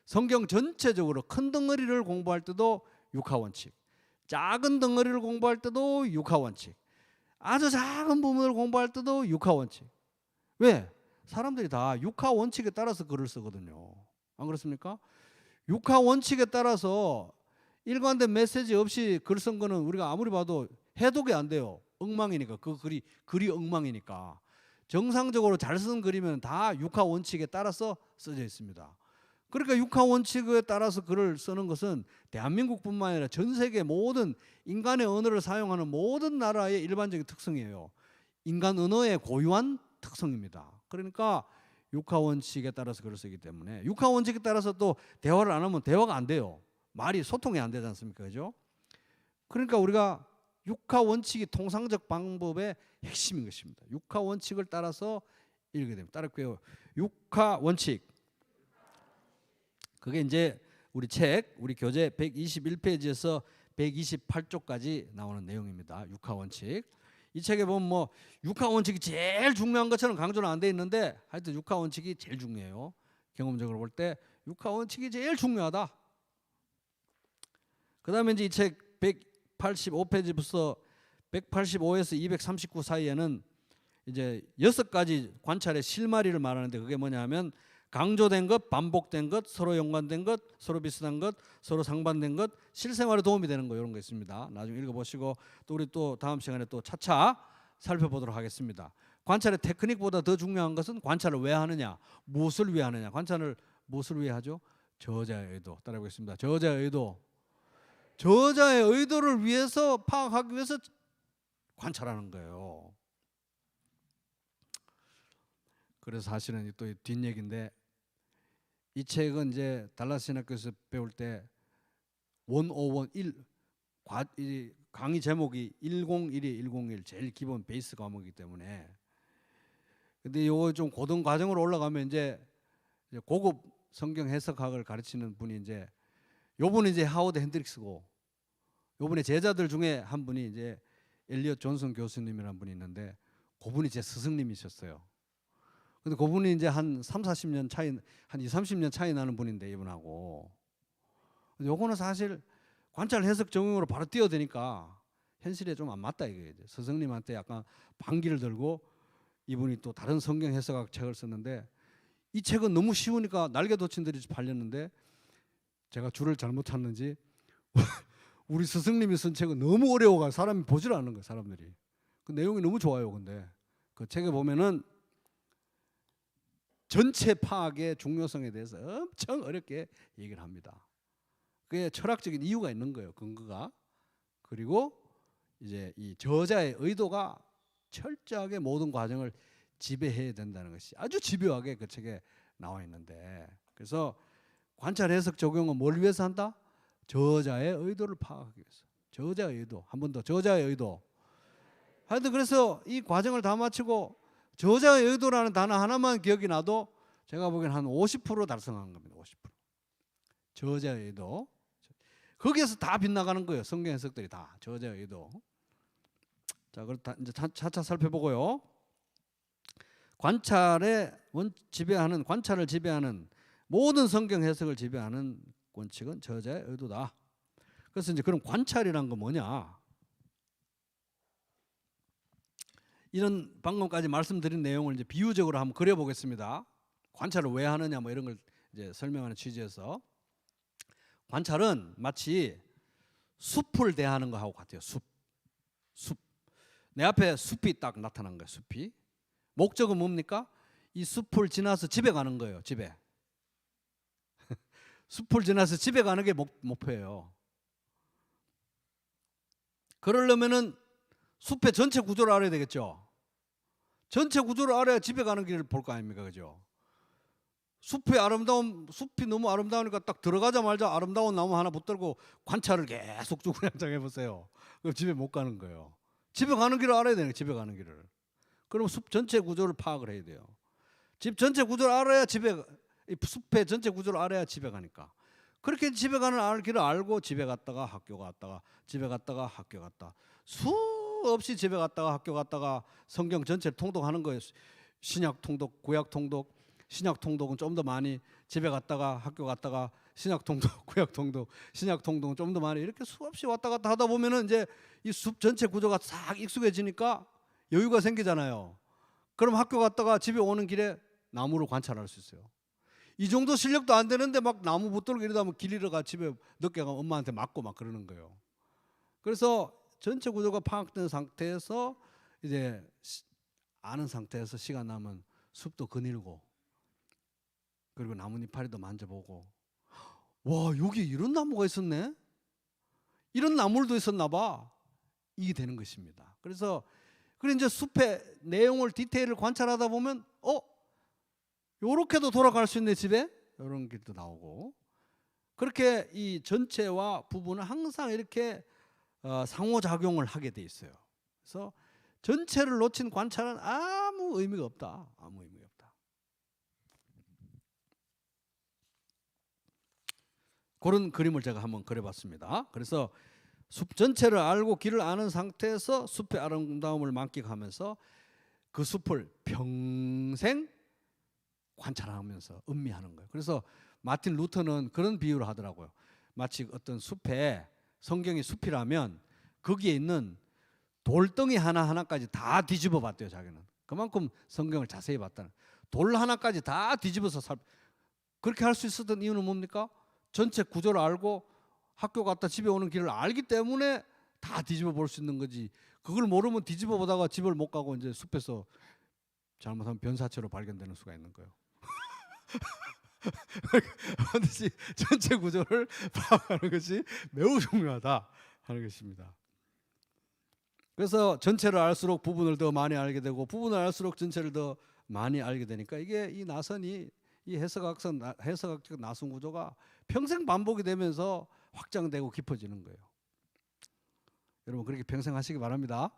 성경 전체적으로 큰 덩어리를 공부할 때도 육하원칙, 작은 덩어리를 공부할 때도 육하원칙, 아주 작은 부분을 공부할 때도 육하원칙. 왜? 사람들이 다 육하원칙에 따라서 글을 쓰거든요. 안 그렇습니까? 육하원칙에 따라서 일관된 메시지 없이 글 쓴 거는 우리가 아무리 봐도 해독이 안 돼요. 엉망이니까. 그 글이 엉망이니까. 정상적으로 잘 쓴 글이면 다 육하원칙에 따라서 써져 있습니다. 그러니까 육하원칙에 따라서 글을 쓰는 것은 대한민국뿐만 아니라 전 세계 모든 인간의 언어를 사용하는 모든 나라의 일반적인 특성이에요. 인간 언어의 고유한 특성입니다. 그러니까 육하 원칙에 따라서 글을 쓰기 때문에 육하 원칙에 따라서 또 대화를 안 하면 대화가 안 돼요. 말이 소통이 안 되지 않습니까? 그죠? 그러니까 우리가 육하 원칙이 통상적 방법의 핵심인 것입니다. 육하 원칙을 따라서 읽게 됩니다. 따라할게요. 육하 원칙. 그게 이제 우리 책, 우리 교재 121페이지에서 128쪽까지 나오는 내용입니다. 육하 원칙. 이 책에 보면 뭐 육하 원칙이 제일 중요한 것처럼 강조는 안 돼 있는데 하여튼 육하 원칙이 제일 중요해요. 경험적으로 볼 때 육하 원칙이 제일 중요하다. 그다음에 이제 이 책 185페이지부터 185에서 239 사이에는 이제 6가지 관찰의 실마리를 말하는데 그게 뭐냐면 강조된 것, 반복된 것, 서로 연관된 것, 서로 비슷한 것, 서로 상반된 것, 실생활에 도움이 되는 거 이런 거 있습니다. 나중에 읽어보시고 또 우리 또 다음 시간에 또 차차 살펴보도록 하겠습니다. 관찰의 테크닉보다 더 중요한 것은 관찰을 왜 하느냐, 무엇을 위해 하느냐. 관찰을 무엇을 위해 하죠? 저자의 의도. 따라해보겠습니다. 저자의 의도. 저자의 의도를 위해서 파악하기 위해서 관찰하는 거예요. 그래서 사실은 또 뒷얘기인데 이 책은 이제 달라스 신학교에서 배울 때 101 강의 제목이 101이 101 제일 기본 베이스 과목이기 때문에 근데 요거 좀 고등 과정으로 올라가면 이제 고급 성경 해석학을 가르치는 분이 이제 요분이 이제 하워드 핸드릭스고 요분의 제자들 중에 한 분이 이제 엘리엇 존슨 교수님이라는 분이 있는데 그분이 제 스승님이셨어요. 근데 그분이 이제 한 30-40년 차이, 한 20-30년 차이 나는 분인데 이분하고 요거는 사실 관찰 해석 적용으로 바로 뛰어드니까 현실에 좀 안 맞다 이게. 스승님한테 약간 반기를 들고 이분이 또 다른 성경 해석학 책을 썼는데 이 책은 너무 쉬우니까 날개 돋친들이 팔렸는데 제가 줄을 잘못 탔는지 우리 스승님이 쓴 책은 너무 어려워가 사람이 보질 않는 거예요. 사람들이. 그 내용이 너무 좋아요. 근데 그 책에 보면은 전체 파악의 중요성에 대해서 엄청 어렵게 얘기를 합니다. 그게 철학적인 이유가 있는 거예요. 근거가. 그리고 이제 이 저자의 의도가 철저하게 모든 과정을 지배해야 된다는 것이 아주 집요하게 그 책에 나와 있는데 그래서 관찰 해석 적용은 뭘 위해서 한다? 저자의 의도를 파악하기 위해서. 저자의 의도. 한 번 더. 저자의 의도. 하여튼 그래서 이 과정을 다 마치고 저자의 의도라는 단어 하나만 기억이 나도 제가 보기엔 한 50% 달성한 겁니다. 50%. 저자의 의도. 거기에서 다 빗나가는 거예요. 성경 해석들이 다. 저자의 의도. 자, 그렇다 이제 차차 살펴보고요. 관찰을 지배하는 모든 성경 해석을 지배하는 원칙은 저자의 의도다. 그래서 이제 그럼 관찰이란 건 뭐냐? 이런 방금까지 말씀드린 내용을 이제 비유적으로 한번 그려보겠습니다. 관찰을 왜 하느냐 뭐 이런 걸 이제 설명하는 취지에서 관찰은 마치 숲을 대하는 거하고 같아요. 숲. 내 앞에 숲이 딱 나타난 거예요. 숲이. 목적은 뭡니까? 이 숲을 지나서 집에 가는 거예요. 집에. 숲을 지나서 집에 가는 게 목표예요. 그러려면은 숲의 전체 구조를 알아야 되겠죠. 전체 구조를 알아야 집에 가는 길을 볼 거 아닙니까, 그죠? 숲이 너무 아름다우니까 딱 들어가자마자 아름다운 나무 하나 붙들고 관찰을 계속 쭉 그냥 해보세요. 그럼 집에 못 가는 거예요. 집에 가는 길을 알아야 되는 거예요. 집에 가는 길을. 그럼 숲 전체 구조를 파악을 해야 돼요. 집 전체 구조를 알아야 숲의 전체 구조를 알아야 집에 가니까. 그렇게 집에 가는 길을 알고 집에 갔다가 학교 갔다가 집에 갔다가 학교 갔다. 수없이 집에 갔다가 학교 갔다가 성경 전체를 통독하는 거예요. 신약 통독, 구약 통독, 신약 통독은 좀 더 많이 집에 갔다가 학교 갔다가 신약 통독, 구약 통독, 신약 통독은 좀 더 많이 이렇게 수없이 왔다 갔다 하다 보면은 이제 이 숲 전체 구조가 싹 익숙해지니까 여유가 생기잖아요. 그럼 학교 갔다가 집에 오는 길에 나무를 관찰할 수 있어요. 이 정도 실력도 안 되는데 막 나무 붙들고 이러다 보면 길 잃어가 집에 늦게 가면 엄마한테 맞고 막 그러는 거예요. 그래서 전체 구조가 파악된 상태에서 이제 아는 상태에서 시간 나면 숲도 거닐고 그리고 나뭇잎파리도 만져보고 와 여기 이런 나무가 있었네? 이런 나물도 있었나 봐. 이게 되는 것입니다. 그래서 이제 숲의 내용을 디테일을 관찰하다 보면 요렇게도 돌아갈 수 있네 집에. 이런 길도 나오고. 그렇게 이 전체와 부분은 항상 이렇게 상호작용을 하게 돼 있어요. 그래서 전체를 놓친 관찰은 아무 의미가 없다. 아무 의미가 없다. 그런 그림을 제가 한번 그려봤습니다. 그래서 숲 전체를 알고 길을 아는 상태에서 숲의 아름다움을 만끽하면서 그 숲을 평생 관찰하면서 음미하는 거예요. 그래서 마틴 루터는 그런 비유를 하더라고요. 마치 어떤 숲에, 성경이 숲이라면 거기에 있는 돌덩이 하나하나까지 다 뒤집어 봤대요. 자기는 그만큼 성경을 자세히 봤다는. 돌 하나까지 다 뒤집어서 그렇게 할 수 있었던 이유는 뭡니까? 전체 구조를 알고 학교 갔다 집에 오는 길을 알기 때문에 다 뒤집어 볼 수 있는 거지. 그걸 모르면 뒤집어 보다가 집을 못 가고 이제 숲에서 잘못하면 변사체로 발견되는 수가 있는 거예요. 반드시 전체 구조를 파악하는 것이 매우 중요하다 하는 것입니다. 그래서 전체를 알수록 부분을 더 많이 알게 되고 부분을 알수록 전체를 더 많이 알게 되니까 이게 이 나선이 이 해석학적 나선 구조가 평생 반복이 되면서 확장되고 깊어지는 거예요. 여러분 그렇게 평생 하시기 바랍니다.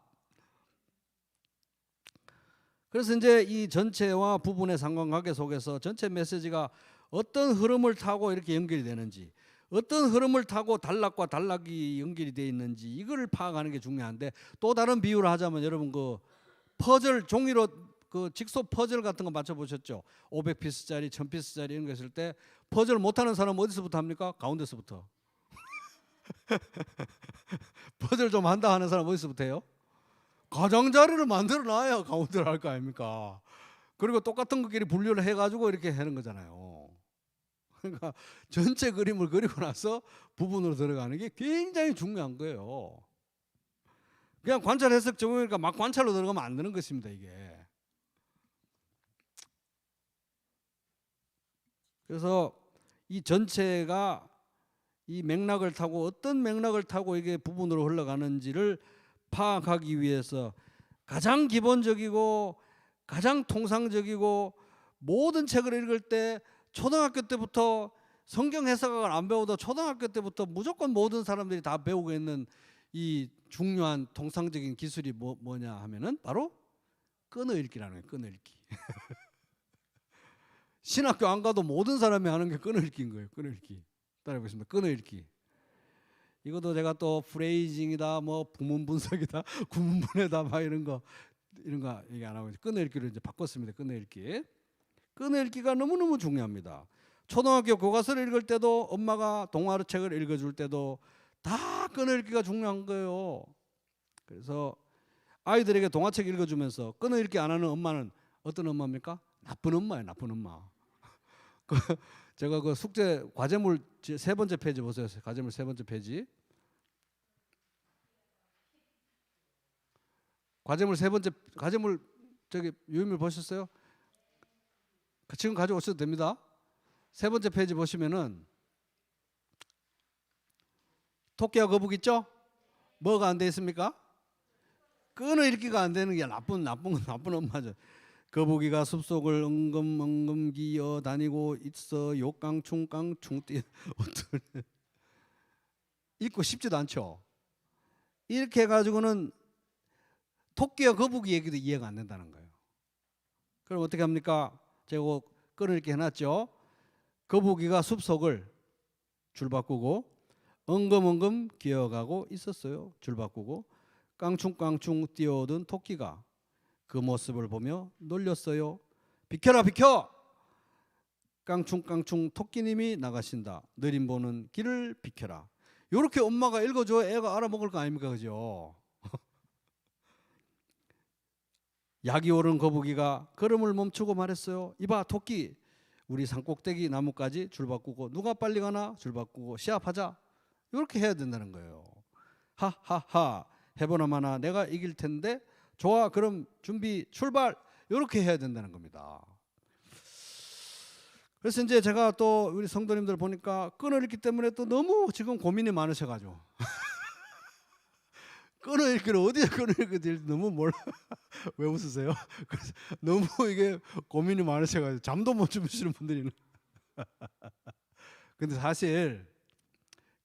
그래서 이제 이 전체와 부분의 상관관계 속에서 전체 메시지가 어떤 흐름을 타고 이렇게 연결이 되는지, 어떤 흐름을 타고 단락과 단락이 연결이 되어 있는지 이걸 파악하는 게 중요한데, 또 다른 비유를 하자면 여러분 그 퍼즐 종이로 그 직소 퍼즐 같은 거 맞춰보셨죠? 500피스짜리 1000피스짜리 이런 거 했을 때 퍼즐 못하는 사람은 어디서부터 합니까? 가운데서부터. 퍼즐 좀 한다 하는 사람 어디서부터 해요? 가장자리를 만들어 놔야 가운데를 할 거 아닙니까? 그리고 똑같은 것끼리 분류를 해가지고 이렇게 하는 거잖아요. 그러니까 전체 그림을 그리고 나서 부분으로 들어가는 게 굉장히 중요한 거예요. 그냥 관찰 해석 적용이니까 막 관찰로 들어가면 안 되는 것입니다, 이게. 그래서 이 전체가 이 맥락을 타고 어떤 맥락을 타고 이게 부분으로 흘러가는지를 파악하기 위해서 가장 기본적이고 가장 통상적이고 모든 책을 읽을 때 초등학교 때부터 성경 해석학을 안 배워도 초등학교 때부터 무조건 모든 사람들이 다 배우고 있는 이 중요한 통상적인 기술이 뭐냐 하면은 바로 끊어읽기라는 거예요. 끊어읽기. 신학교 안 가도 모든 사람이 하는 게 끊어읽기인 거예요. 끊어읽기. 따라해보겠습니다. 끊어읽기. 이것도 제가 또 프레이징이다, 뭐 부문 분석이다, 구문분해다, 막 이런 거 얘기 안 하고 끊어읽기로 이제 바꿨습니다. 끊어읽기. 끊어읽기가 너무너무 중요합니다. 초등학교 교과서를 읽을 때도 엄마가 동화책을 읽어줄 때도 다 끊어읽기가 중요한 거예요. 그래서 아이들에게 동화책 읽어주면서 끊어읽기 안 하는 엄마는 어떤 엄마입니까? 나쁜 엄마예요. 나쁜 엄마. 제가 그 숙제 과제물 세 번째 페이지 보세요. 과제물 세 번째 페이지. 과제물 세 번째 과제물 저기 유인물 보셨어요? 지금 가져오셔도 됩니다. 세 번째 페이지 보시면은 토끼와 거북 있죠? 뭐가 안 돼 있습니까? 끊어읽기가 안 되는 게 나쁜 엄마죠. 거북이가 숲속을 엉금엉금 기어 다니고 있어 요깡충깡충 뛰어. 읽고 싶지도 않죠. 이렇게 해가지고는 토끼와 거북이 얘기도 이해가 안 된다는 거예요. 그럼 어떻게 합니까? 제가 끊어읽기 해놨죠. 거북이가 숲속을 줄 바꾸고 엉금엉금 기어가고 있었어요. 줄 바꾸고 깡충깡충 뛰어오던 토끼가 그 모습을 보며 놀렸어요. 비켜라 비켜! 깡충깡충 토끼님이 나가신다. 느림 보는 길을 비켜라. 이렇게 엄마가 읽어줘야 애가 알아먹을 거 아닙니까? 그죠? 약이 오른 거북이가 걸음을 멈추고 말했어요. 이봐 토끼, 우리 산꼭대기 나무까지 줄 바꾸고 누가 빨리 가나 줄 바꾸고 시합하자. 이렇게 해야 된다는 거예요. 하하하, 해보나 마나 내가 이길 텐데 좋아, 그럼 준비 출발. 이렇게 해야 된다는 겁니다. 그래서 이제 제가 또 우리 성도님들 보니까 끊어읽기 때문에 또 너무 지금 고민이 많으셔가지고 끊어읽기를 어디에 끊어읽어야 될지 너무 몰라. 왜 웃으세요? 그래서 너무 이게 고민이 많으셔가지고 잠도 못 주무시는 분들이. 근데 사실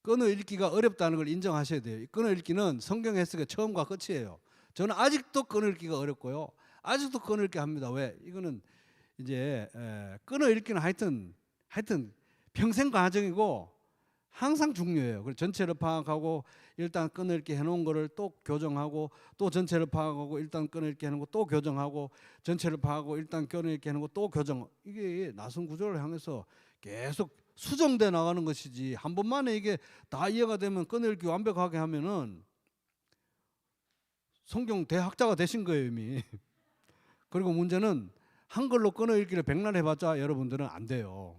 끊어읽기가 어렵다는 걸 인정하셔야 돼요. 끊어읽기는 성경 해석의 처음과 끝이에요. 저는 아직도 끊어읽기가 어렵고요. 아직도 끊어읽기 합니다. 왜? 이거는 이제 끊어읽기는 하여튼 평생 과정이고 항상 중요해요. 그래서 전체를 파악하고 일단 끊어읽기 해놓은 거를 또 교정하고 또 전체를 파악하고 일단 끊어읽기 해놓은 거 또 교정하고 전체를 파악하고 일단 끊어읽기 해놓은 거 또 교정. 이게 나선 구조를 향해서 계속 수정돼 나가는 것이지 한 번만에 이게 다 이해가 되면 끊어읽기 완벽하게 하면은 성경 대학자가 되신 거예요 이미. 그리고 문제는 한글로 끊어읽기를 백날 해봤자 여러분들은 안 돼요.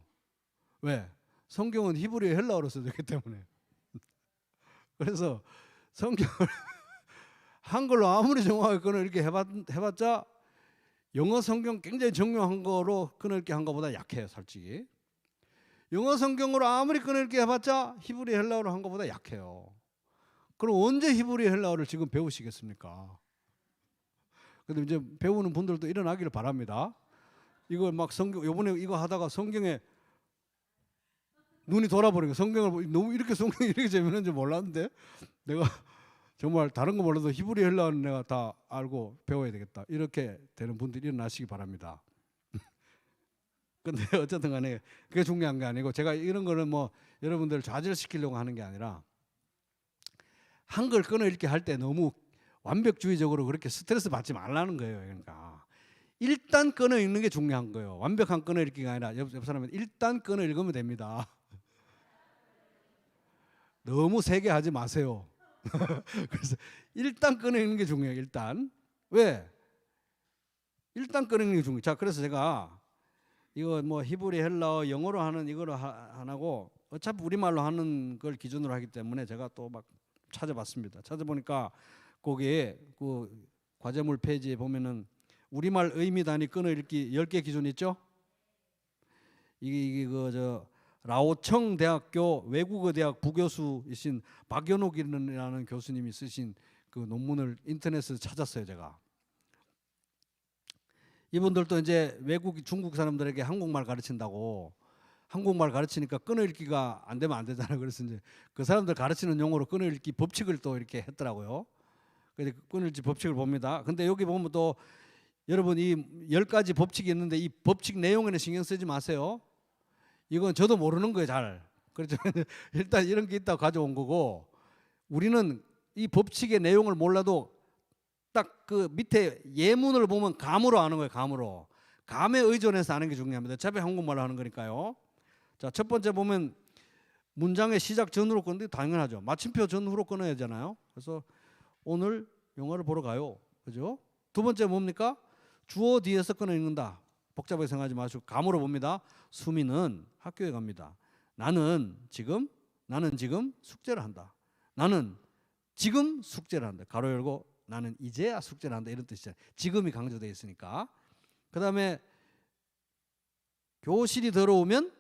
왜? 성경은 히브리어 헬라어로 써졌기 때문에. 그래서 성경을 한글로 아무리 정확하게 끊어읽기 해봤자 영어 성경 굉장히 정교한 거로 끊어읽기 한 것보다 약해요 솔직히. 영어 성경으로 아무리 끊어읽기 해봤자 히브리 헬라어로 한 것보다 약해요. 그럼 언제 히브리 헬라어를 지금 배우시겠습니까? 근데 이제 배우는 분들도 일어나기를 바랍니다. 이거 막 성경 요번에 이거 하다가 성경에 눈이 돌아버리고 성경을 너무 이렇게 성경이 이렇게 재밌는지 몰랐는데 내가 정말 다른 거 몰라도 히브리 헬라어는 내가 다 알고 배워야 되겠다. 이렇게 되는 분들이 일어나시기 바랍니다. 근데 어쨌든 간에 그게 중요한 게 아니고 제가 이런 거는 뭐 여러분들을 좌절시키려고 하는 게 아니라 한글 끊어읽기 할 때 너무 완벽주의적으로 그렇게 스트레스 받지 말라는 거예요. 그러니까 일단 끊어읽는 게 중요한 거예요. 완벽한 끊어읽기가 아니라 옆 사람은 일단 끊어읽으면 됩니다. 너무 세게 하지 마세요. 그래서 일단 꺼내는 게 중요해요. 일단 왜? 일단 꺼내는 게 중요해요. 자, 그래서 제가 이거 뭐 히브리 헬라어 영어로 하는 이거로 안 하고 어차피 우리말로 하는 걸 기준으로 하기 때문에 제가 또 막 찾아봤습니다. 찾아보니까 거기에 그 과제물 페이지에 보면은 우리말 의미 단위 끊어읽기 10개 기준 있죠? 이게 그 라오청 대학교 외국어 대학 부교수이신 박연옥이라는 교수님이 쓰신 그 논문을 인터넷에서 찾았어요, 제가. 이분들도 이제 외국 중국 사람들에게 한국말 가르친다고 한국말 가르치니까 끊어읽기가 안 되면 안 되잖아요. 그래서 이제 그 사람들 가르치는 용어로 끊어읽기 법칙을 또 이렇게 했더라고요. 그래서 끊어읽기 법칙을 봅니다. 근데 여기 보면 또 여러분 이 10가지 법칙이 있는데 이 법칙 내용에는 신경 쓰지 마세요. 이건 저도 모르는 거예요, 잘. 그렇죠. 일단 이런 게 있다고 가져온 거고 우리는 이 법칙의 내용을 몰라도 딱 그 밑에 예문을 보면 감으로 아는 거예요, 감으로. 감에 의존해서 아는 게 중요합니다. 어차피 한국말로 하는 거니까요. 자, 첫 번째 보면 문장의 시작 전후로 끊는데 당연하죠. 마침표 전후로 끊어야 되잖아요. 그래서 오늘 영화를 보러 가요. 그죠? 두 번째 뭡니까? 주어 뒤에서 끊어 읽는다. 복잡하게 생각하지 마시고 감으로 봅니다. 수미는 학교에 갑니다. 나는 지금 숙제를 한다. 나는 지금 숙제를 한다. 가로 열고 나는 이제야 숙제를 한다. 이런 뜻이잖아요. 지금이 강조되어 있으니까. 그 다음에 교실이 더러우면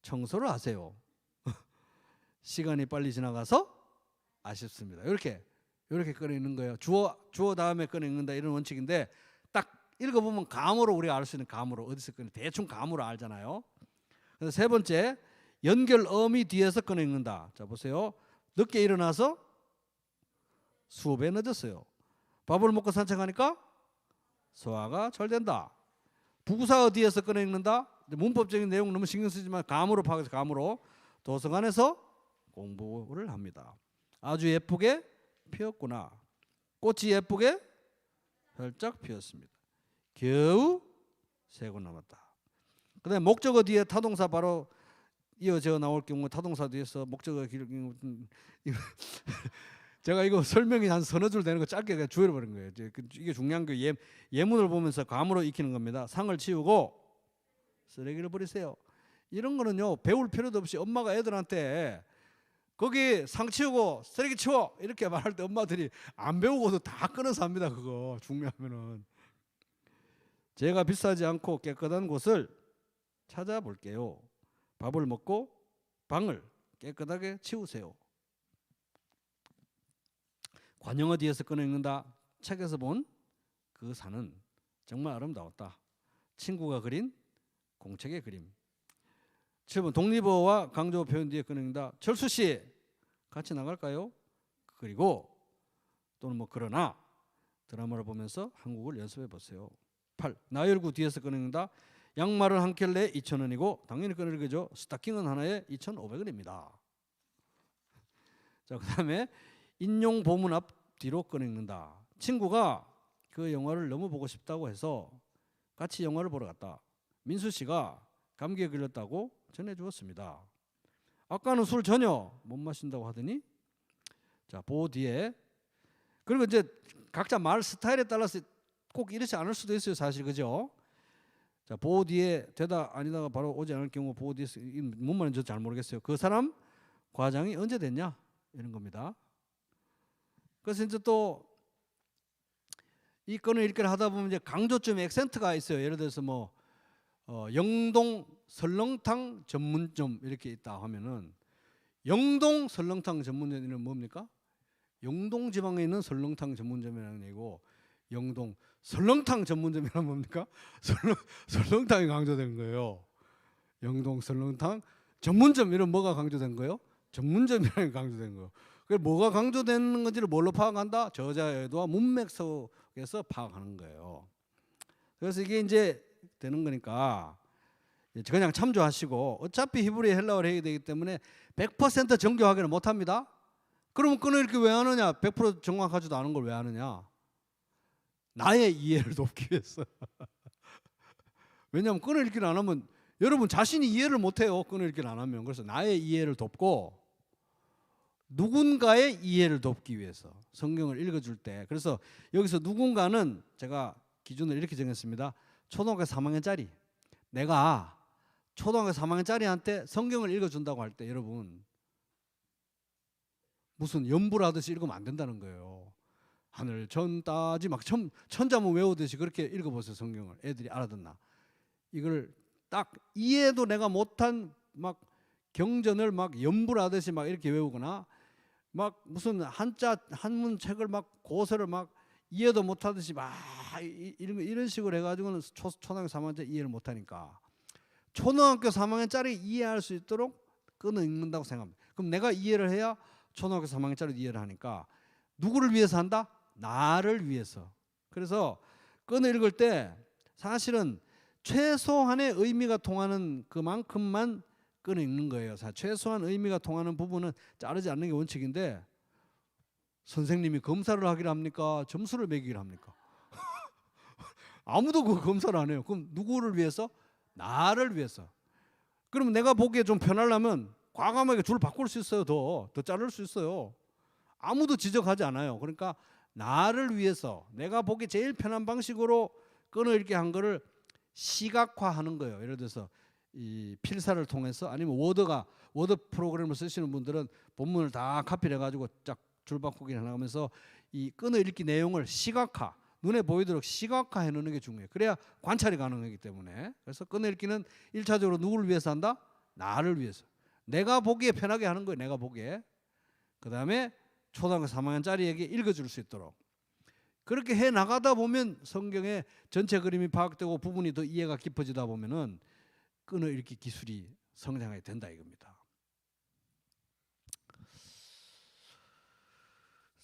청소를 하세요. 시간이 빨리 지나가서 아쉽습니다. 이렇게 꺼내 있는 거예요. 주어 다음에 꺼내 읽는다 이런 원칙인데 딱 읽어보면 감으로 우리가 알 수 있는 감으로 어디서 꺼내 대충 감으로 알잖아요. 그래서 세 번째 연결 어미 뒤에서 꺼내 읽는다. 자 보세요. 늦게 일어나서 수업에 늦었어요. 밥을 먹고 산책하니까 소화가 잘 된다. 부사 어디에서 꺼내 읽는다. 문법적인 내용 너무 신경 쓰지만 감으로 파악해서 감으로 도서관에서 공부를 합니다. 아주 예쁘게 피었구나. 꽃이 예쁘게 활짝 피었습니다. 겨우 3권 남았다. 그 다음에 목적어 뒤에 타동사 바로 이어져 나올 경우 타동사 뒤에서 목적어 길 경우 제가 이거 설명이 한 서너 줄 되는 거 짧게 그냥 주워버린 거예요. 이게 중요한 게 예문을 보면서 감으로 익히는 겁니다. 상을 치우고 쓰레기를 버리세요. 이런 거는요 배울 필요도 없이 엄마가 애들한테 거기 상 치우고 쓰레기 치워 이렇게 말할 때 엄마들이 안 배우고도 다 끊어서 합니다. 그거 중요하면은 제가 비싸지 않고 깨끗한 곳을 찾아볼게요. 밥을 먹고 방을 깨끗하게 치우세요. 관영어 뒤에서 끊어 읽는다. 책에서 본 그 산은 정말 아름다웠다. 친구가 그린 공책의 그림. 7번 독립어와 강조 표현 뒤에 끊어 읽는다. 철수 씨 같이 나갈까요? 그리고 또는 뭐 그러나 드라마를 보면서 한국을 연습해 보세요. 8. 나열구 뒤에서 끊어 읽는다. 양말은 한 켤레 2,000원이고 당연히 끊어 읽어죠. 스타킹은 하나에 2,500원입니다. 자, 그다음에 인용 보문 앞 뒤로 끊어 읽는다. 친구가 그 영화를 너무 보고 싶다고 해서 같이 영화를 보러 갔다. 민수 씨가 감기에 걸렸다고 전해 주었습니다. 아까는 술 전혀 못 마신다고 하더니 자, 보호 뒤에 그리고 이제 각자 말 스타일에 따라서 꼭 이렇지 않을 수도 있어요, 사실. 그죠? 자, 보호 뒤에 되다 아니다가 바로 오지 않을 경우 보호 뒤에서 뭔 말인지 잘 모르겠어요. 그 사람 과장이 언제 됐냐? 이런 겁니다. 그래서 이제 또 이 건을 읽기를 하다 보면 이제 강조점 액센트가 있어요. 예를 들어서 뭐 영동 설렁탕 전문점 이렇게 있다 하면은 영동 설렁탕 전문점은 뭡니까? 영동 지방에 있는 설렁탕 전문점이라는 얘기고 영동 설렁탕 전문점이란 뭡니까? 설렁탕이 강조된 거예요. 영동 설렁탕 전문점 이런 뭐가 강조된 거예요? 전문점이라는 게 강조된 거예요. 그게 뭐가 강조되는 건지를 뭘로 파악한다? 저자의 의도와 문맥 속에서 파악하는 거예요. 그래서 이게 이제 되는 거니까 그냥 참조하시고 어차피 히브리 헬라어를 해야 되기 때문에 100% 정교하게는 못합니다. 그러면 끊어 읽기 왜 하느냐? 100% 정확하지도 않은 걸 왜 하느냐? 나의 이해를 돕기 위해서. 왜냐하면 끊어 읽기를 안 하면 여러분 자신이 이해를 못해요. 끊어 읽기를 안 하면. 그래서 나의 이해를 돕고 누군가의 이해를 돕기 위해서 성경을 읽어줄 때. 그래서 여기서 누군가는 제가 기준을 이렇게 정했습니다. 초등학교 3학년짜리. 내가 초등학교 3학년짜리한테 성경을 읽어준다고 할 때 여러분 무슨 연부를 하듯이 읽으면 안 된다는 거예요. 하늘 전 따지 막 천자문 외우듯이 그렇게 읽어보세요. 성경을. 애들이 알아듣나. 이걸 딱 이해도 내가 못한 막 경전을 막 연부를 하듯이 막 이렇게 외우거나 막 무슨 한자 한문 책을 막 고서를 막 이해도 못하듯이 막 이런 식으로 해가지고는 초등학교 3학년짜리 이해를 못하니까 초등학교 3학년짜리 이해할 수 있도록 끊어 읽는다고 생각합니다. 그럼 내가 이해를 해야 초등학교 3학년짜리 이해를 하니까 누구를 위해서 한다? 나를 위해서. 그래서 끊어 읽을 때 사실은 최소한의 의미가 통하는 그만큼만 끊어 읽는 거예요. 최소한 의미가 통하는 부분은 자르지 않는 게 원칙인데 선생님이 검사를 하기를 합니까? 점수를 매기기를 합니까? 아무도 그 검사를 안 해요. 그럼 누구를 위해서? 나를 위해서. 그럼 내가 보기에 좀 편하려면 과감하게 줄 바꿀 수 있어요. 더 자를 수 있어요. 아무도 지적하지 않아요. 그러니까 나를 위해서 내가 보기 제일 편한 방식으로 끊어 읽게 한 거를 시각화하는 거예요. 예를 들어서 이 필사를 통해서 아니면 워드 프로그램을 쓰시는 분들은 본문을 다 카피를 해가지고 쫙 줄바꾸기를 하면서 이 끊어 읽기 내용을 시각화, 눈에 보이도록 시각화해 놓는 게 중요해요. 그래야 관찰이 가능하기 때문에. 그래서 끊어 읽기는 1차적으로 누구를 위해서 한다? 나를 위해서. 내가 보기에 편하게 하는 거예요. 내가 보기에. 그 다음에 초등학교 3학년짜리에게 읽어줄 수 있도록. 그렇게 해 나가다 보면 성경의 전체 그림이 파악되고 부분이 더 이해가 깊어지다 보면은 끊어 읽기 기술이 성장하게 된다 이겁니다.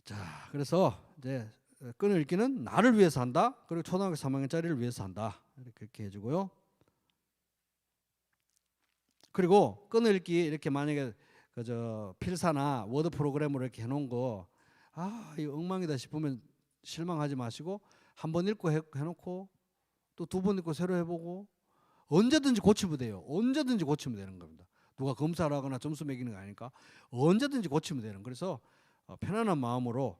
자, 그래서 이제 끊어 읽기는 나를 위해서 한다. 그리고 초등학교 3학년짜리를 위해서 한다. 이렇게 해주고요. 그리고 끊어 읽기 이렇게 만약에 그저 필사나 워드 프로그램으로 이렇게 해놓은 거 이거 엉망이다 싶으면 실망하지 마시고 한 번 읽고 해놓고 또 두 번 읽고 새로 해보고 언제든지 고치면 돼요. 언제든지 고치면 되는 겁니다. 누가 검사를 하거나 점수 매기는 거 아니니까 언제든지 고치면 되는. 그래서 편안한 마음으로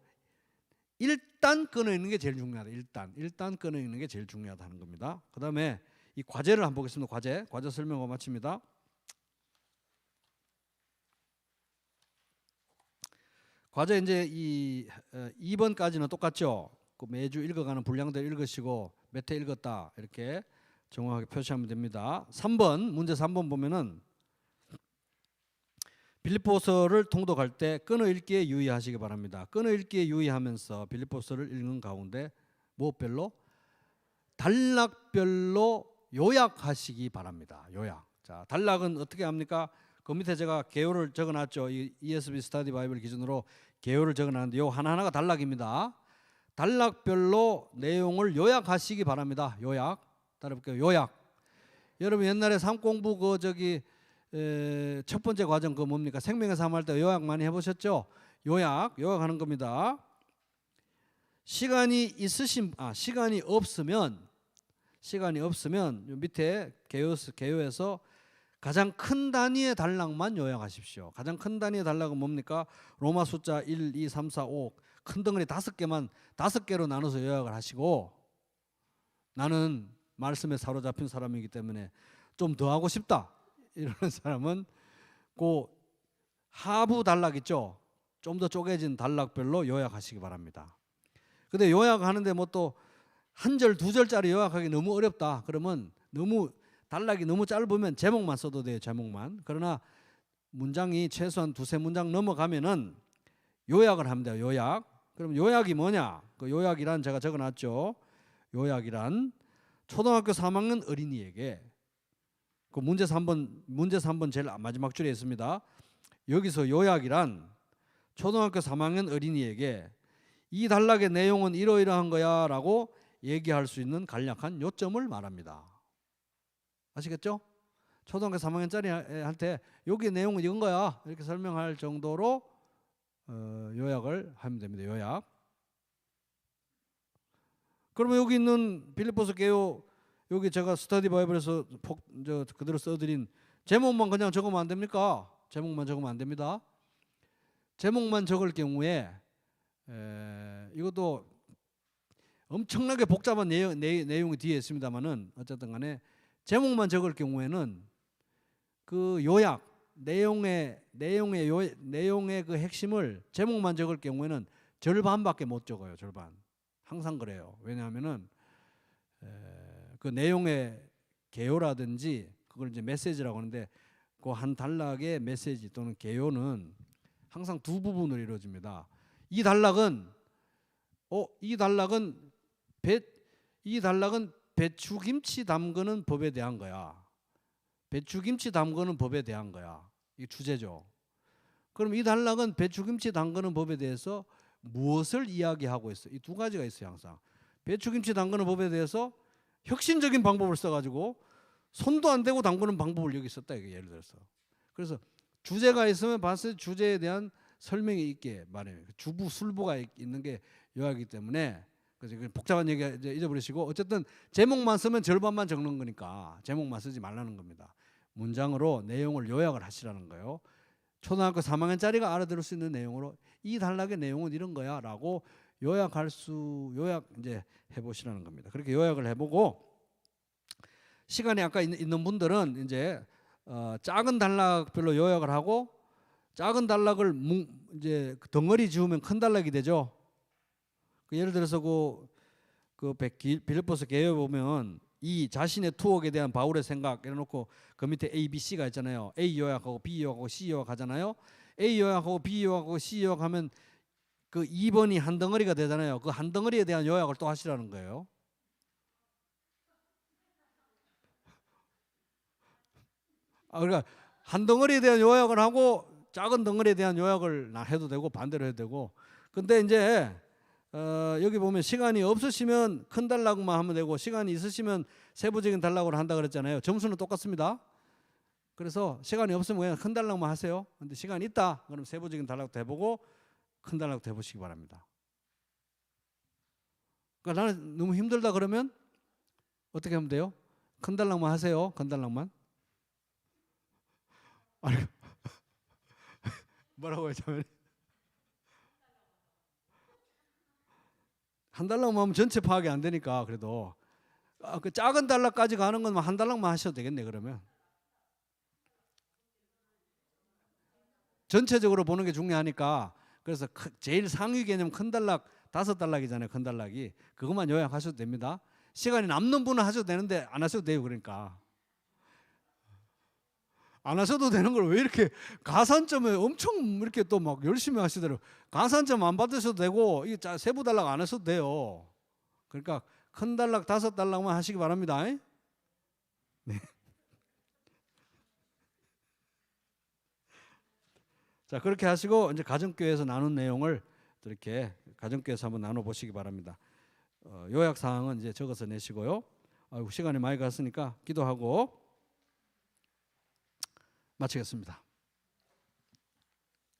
일단 끊어 읽는 게 제일 중요하다. 일단 끊어 읽는 게 제일 중요하다 하는 겁니다. 그 다음에 이 과제를 한번 보겠습니다. 과제 설명을 마칩니다. 과제 이제 이 2번까지는 똑같죠. 그 매주 읽어가는 분량들 읽으시고 몇 회 읽었다 이렇게 정확하게 표시하면 됩니다. 3번 문제 3번 보면은 빌립보서를 통독할 때 끊어 읽기에 유의하시기 바랍니다. 끊어 읽기에 유의하면서 빌립보서를 읽는 가운데 무엇별로? 단락별로 요약하시기 바랍니다. 요약. 자, 단락은 어떻게 합니까? 그 밑에 제가 개요를 적어놨죠. 이 ESV 스터디 바이블 기준으로 개요를 적어놨는데 요 하나하나가 단락입니다. 단락별로 내용을 요약하시기 바랍니다. 요약. 따라볼게요. 요약. 여러분 옛날에 삼공부 첫 번째 과정 그 뭡니까? 생명의 삶 할 때 요약 많이 해보셨죠? 요약하는 겁니다. 시간이 없으면 밑에 개요에서 가장 큰 단위의 단락만 요약하십시오. 가장 큰 단위의 단락은 뭡니까? 로마 숫자 1, 2, 3, 4, 5 큰 덩어리 5개로 나눠서 요약을 하시고, 나는 말씀에 사로잡힌 사람이기 때문에 좀 더 하고 싶다 이러는 사람은 그 하부 단락 있죠? 좀 더 쪼개진 단락별로 요약하시기 바랍니다. 근데 요약하는데 뭐 또 한 절, 두 절짜리 요약하기 너무 어렵다 그러면 단락이 너무 짧으면 제목만 써도 돼요. 제목만. 그러나 문장이 최소한 두세 문장 넘어가면은 요약을 합니다. 요약. 그럼 요약이 뭐냐? 그 요약이란 제가 적어놨죠. 요약이란 초등학교 3학년 어린이에게, 그 문제서 3번 제일 마지막 줄에 있습니다. 여기서 요약이란 초등학교 3학년 어린이에게 이 단락의 내용은 이러이러한 거야 라고 얘기할 수 있는 간략한 요점을 말합니다. 아시겠죠? 초등학교 3학년짜리한테 여기 내용은 이건 거야 이렇게 설명할 정도로 요약을 하면 됩니다. 요약. 그러면 여기 있는 빌립보서 개요, 여기 제가 스터디 바이블에서 그대로 써드린 제목만 그냥 적으면 안 됩니까? 제목만 적으면 안 됩니다. 제목만 적을 경우에 이것도 엄청나게 복잡한 내용이 뒤에 있습니다만은 어쨌든 간에 제목만 적을 경우에는 그 요약 내용의 그 핵심을 제목만 적을 경우에는 절반밖에 못 적어요. 절반. 항상 그래요. 왜냐하면은 그 내용의 개요라든지 그걸 이제 메시지라고 하는데 그 한 단락의 메시지 또는 개요는 항상 두 부분으로 이루어집니다. 이 단락은 배추김치 담그는 법에 대한 거야. 배추김치 담그는 법에 대한 거야. 이 주제죠. 그럼 이 단락은 배추김치 담그는 법에 대해서 무엇을 이야기하고 있어? 이 두 가지가 있어요. 항상 배추김치 담그는 법에 대해서 혁신적인 방법을 써가지고 손도 안 대고 담그는 방법을 여기 썼다. 이게 예를 들어서. 그래서 주제가 있으면 봤을 때 주제에 대한 설명이 있게 말해요. 주부 술부가 있는 게 요약이기 때문에 그래서 복잡한 얘기 이제 잊어버리시고 어쨌든 제목만 쓰면 절반만 적는 거니까 제목만 쓰지 말라는 겁니다. 문장으로 내용을 요약을 하시라는 거예요. 초등학교 3학년짜리가 알아들을 수 있는 내용으로 이 단락의 내용은 이런 거야라고 요약 이제 해보시라는 겁니다. 그렇게 요약을 해보고 시간이 아까 있는 분들은 이제 작은 단락별로 요약을 하고 작은 단락을 이제 덩어리 지우면 큰 단락이 되죠. 예를 들어서 빌립보서 개요에 보면 이 자신의 투옥에 대한 바울의 생각 이래놓고 그 밑에 A, B, C가 있잖아요. A 요약하고 B 요약하고 C 요약하잖아요. A 요약하고 B 요약하고 C 요약하면 그 2번이 한 덩어리가 되잖아요. 그 한 덩어리에 대한 요약을 또 하시라는 거예요. 그러니까 한 덩어리에 대한 요약을 하고 작은 덩어리에 대한 요약을 해도 되고 반대로 해도 되고. 근데 이제 여기 보면 시간이 없으시면 큰 단락만 하면 되고 시간이 있으시면 세부적인 단락으로 한다 그랬잖아요. 점수는 똑같습니다. 그래서 시간이 없으면 그냥 큰 단락만 하세요. 근데 시간이 있다 그럼 세부적인 단락도 해보고 큰 단락도 해보시기 바랍니다. 그러니까 나는 너무 힘들다 그러면 어떻게 하면 돼요? 큰 단락만 하세요. 큰 단락만. 아니 뭐라고 했냐면 한 단락만 하면 전체 파악이 안 되니까 그래도 그 작은 단락까지 가는 건 한 단락만 하셔도 되겠네. 그러면 전체적으로 보는 게 중요하니까 그래서 제일 상위 개념 큰 단락 5단락이잖아요. 큰 단락이 그것만 요약하셔도 됩니다. 시간이 남는 분은 하셔도 되는데 안 하셔도 돼요. 그러니까 안 하셔도 되는 걸 왜 이렇게 가산점에 엄청 이렇게 또 막 열심히 하시더라고요. 가산점 안 받으셔도 되고 이 세부 단락 안 하셔도 돼요. 그러니까 큰 단락 5단락만 하시기 바랍니다. 네. 자, 그렇게 하시고 이제 가정교회에서 나눈 내용을 이렇게 가정교회에서 한번 나눠 보시기 바랍니다. 요약 사항은 이제 적어서 내시고요. 시간이 많이 갔으니까 기도하고 마치겠습니다.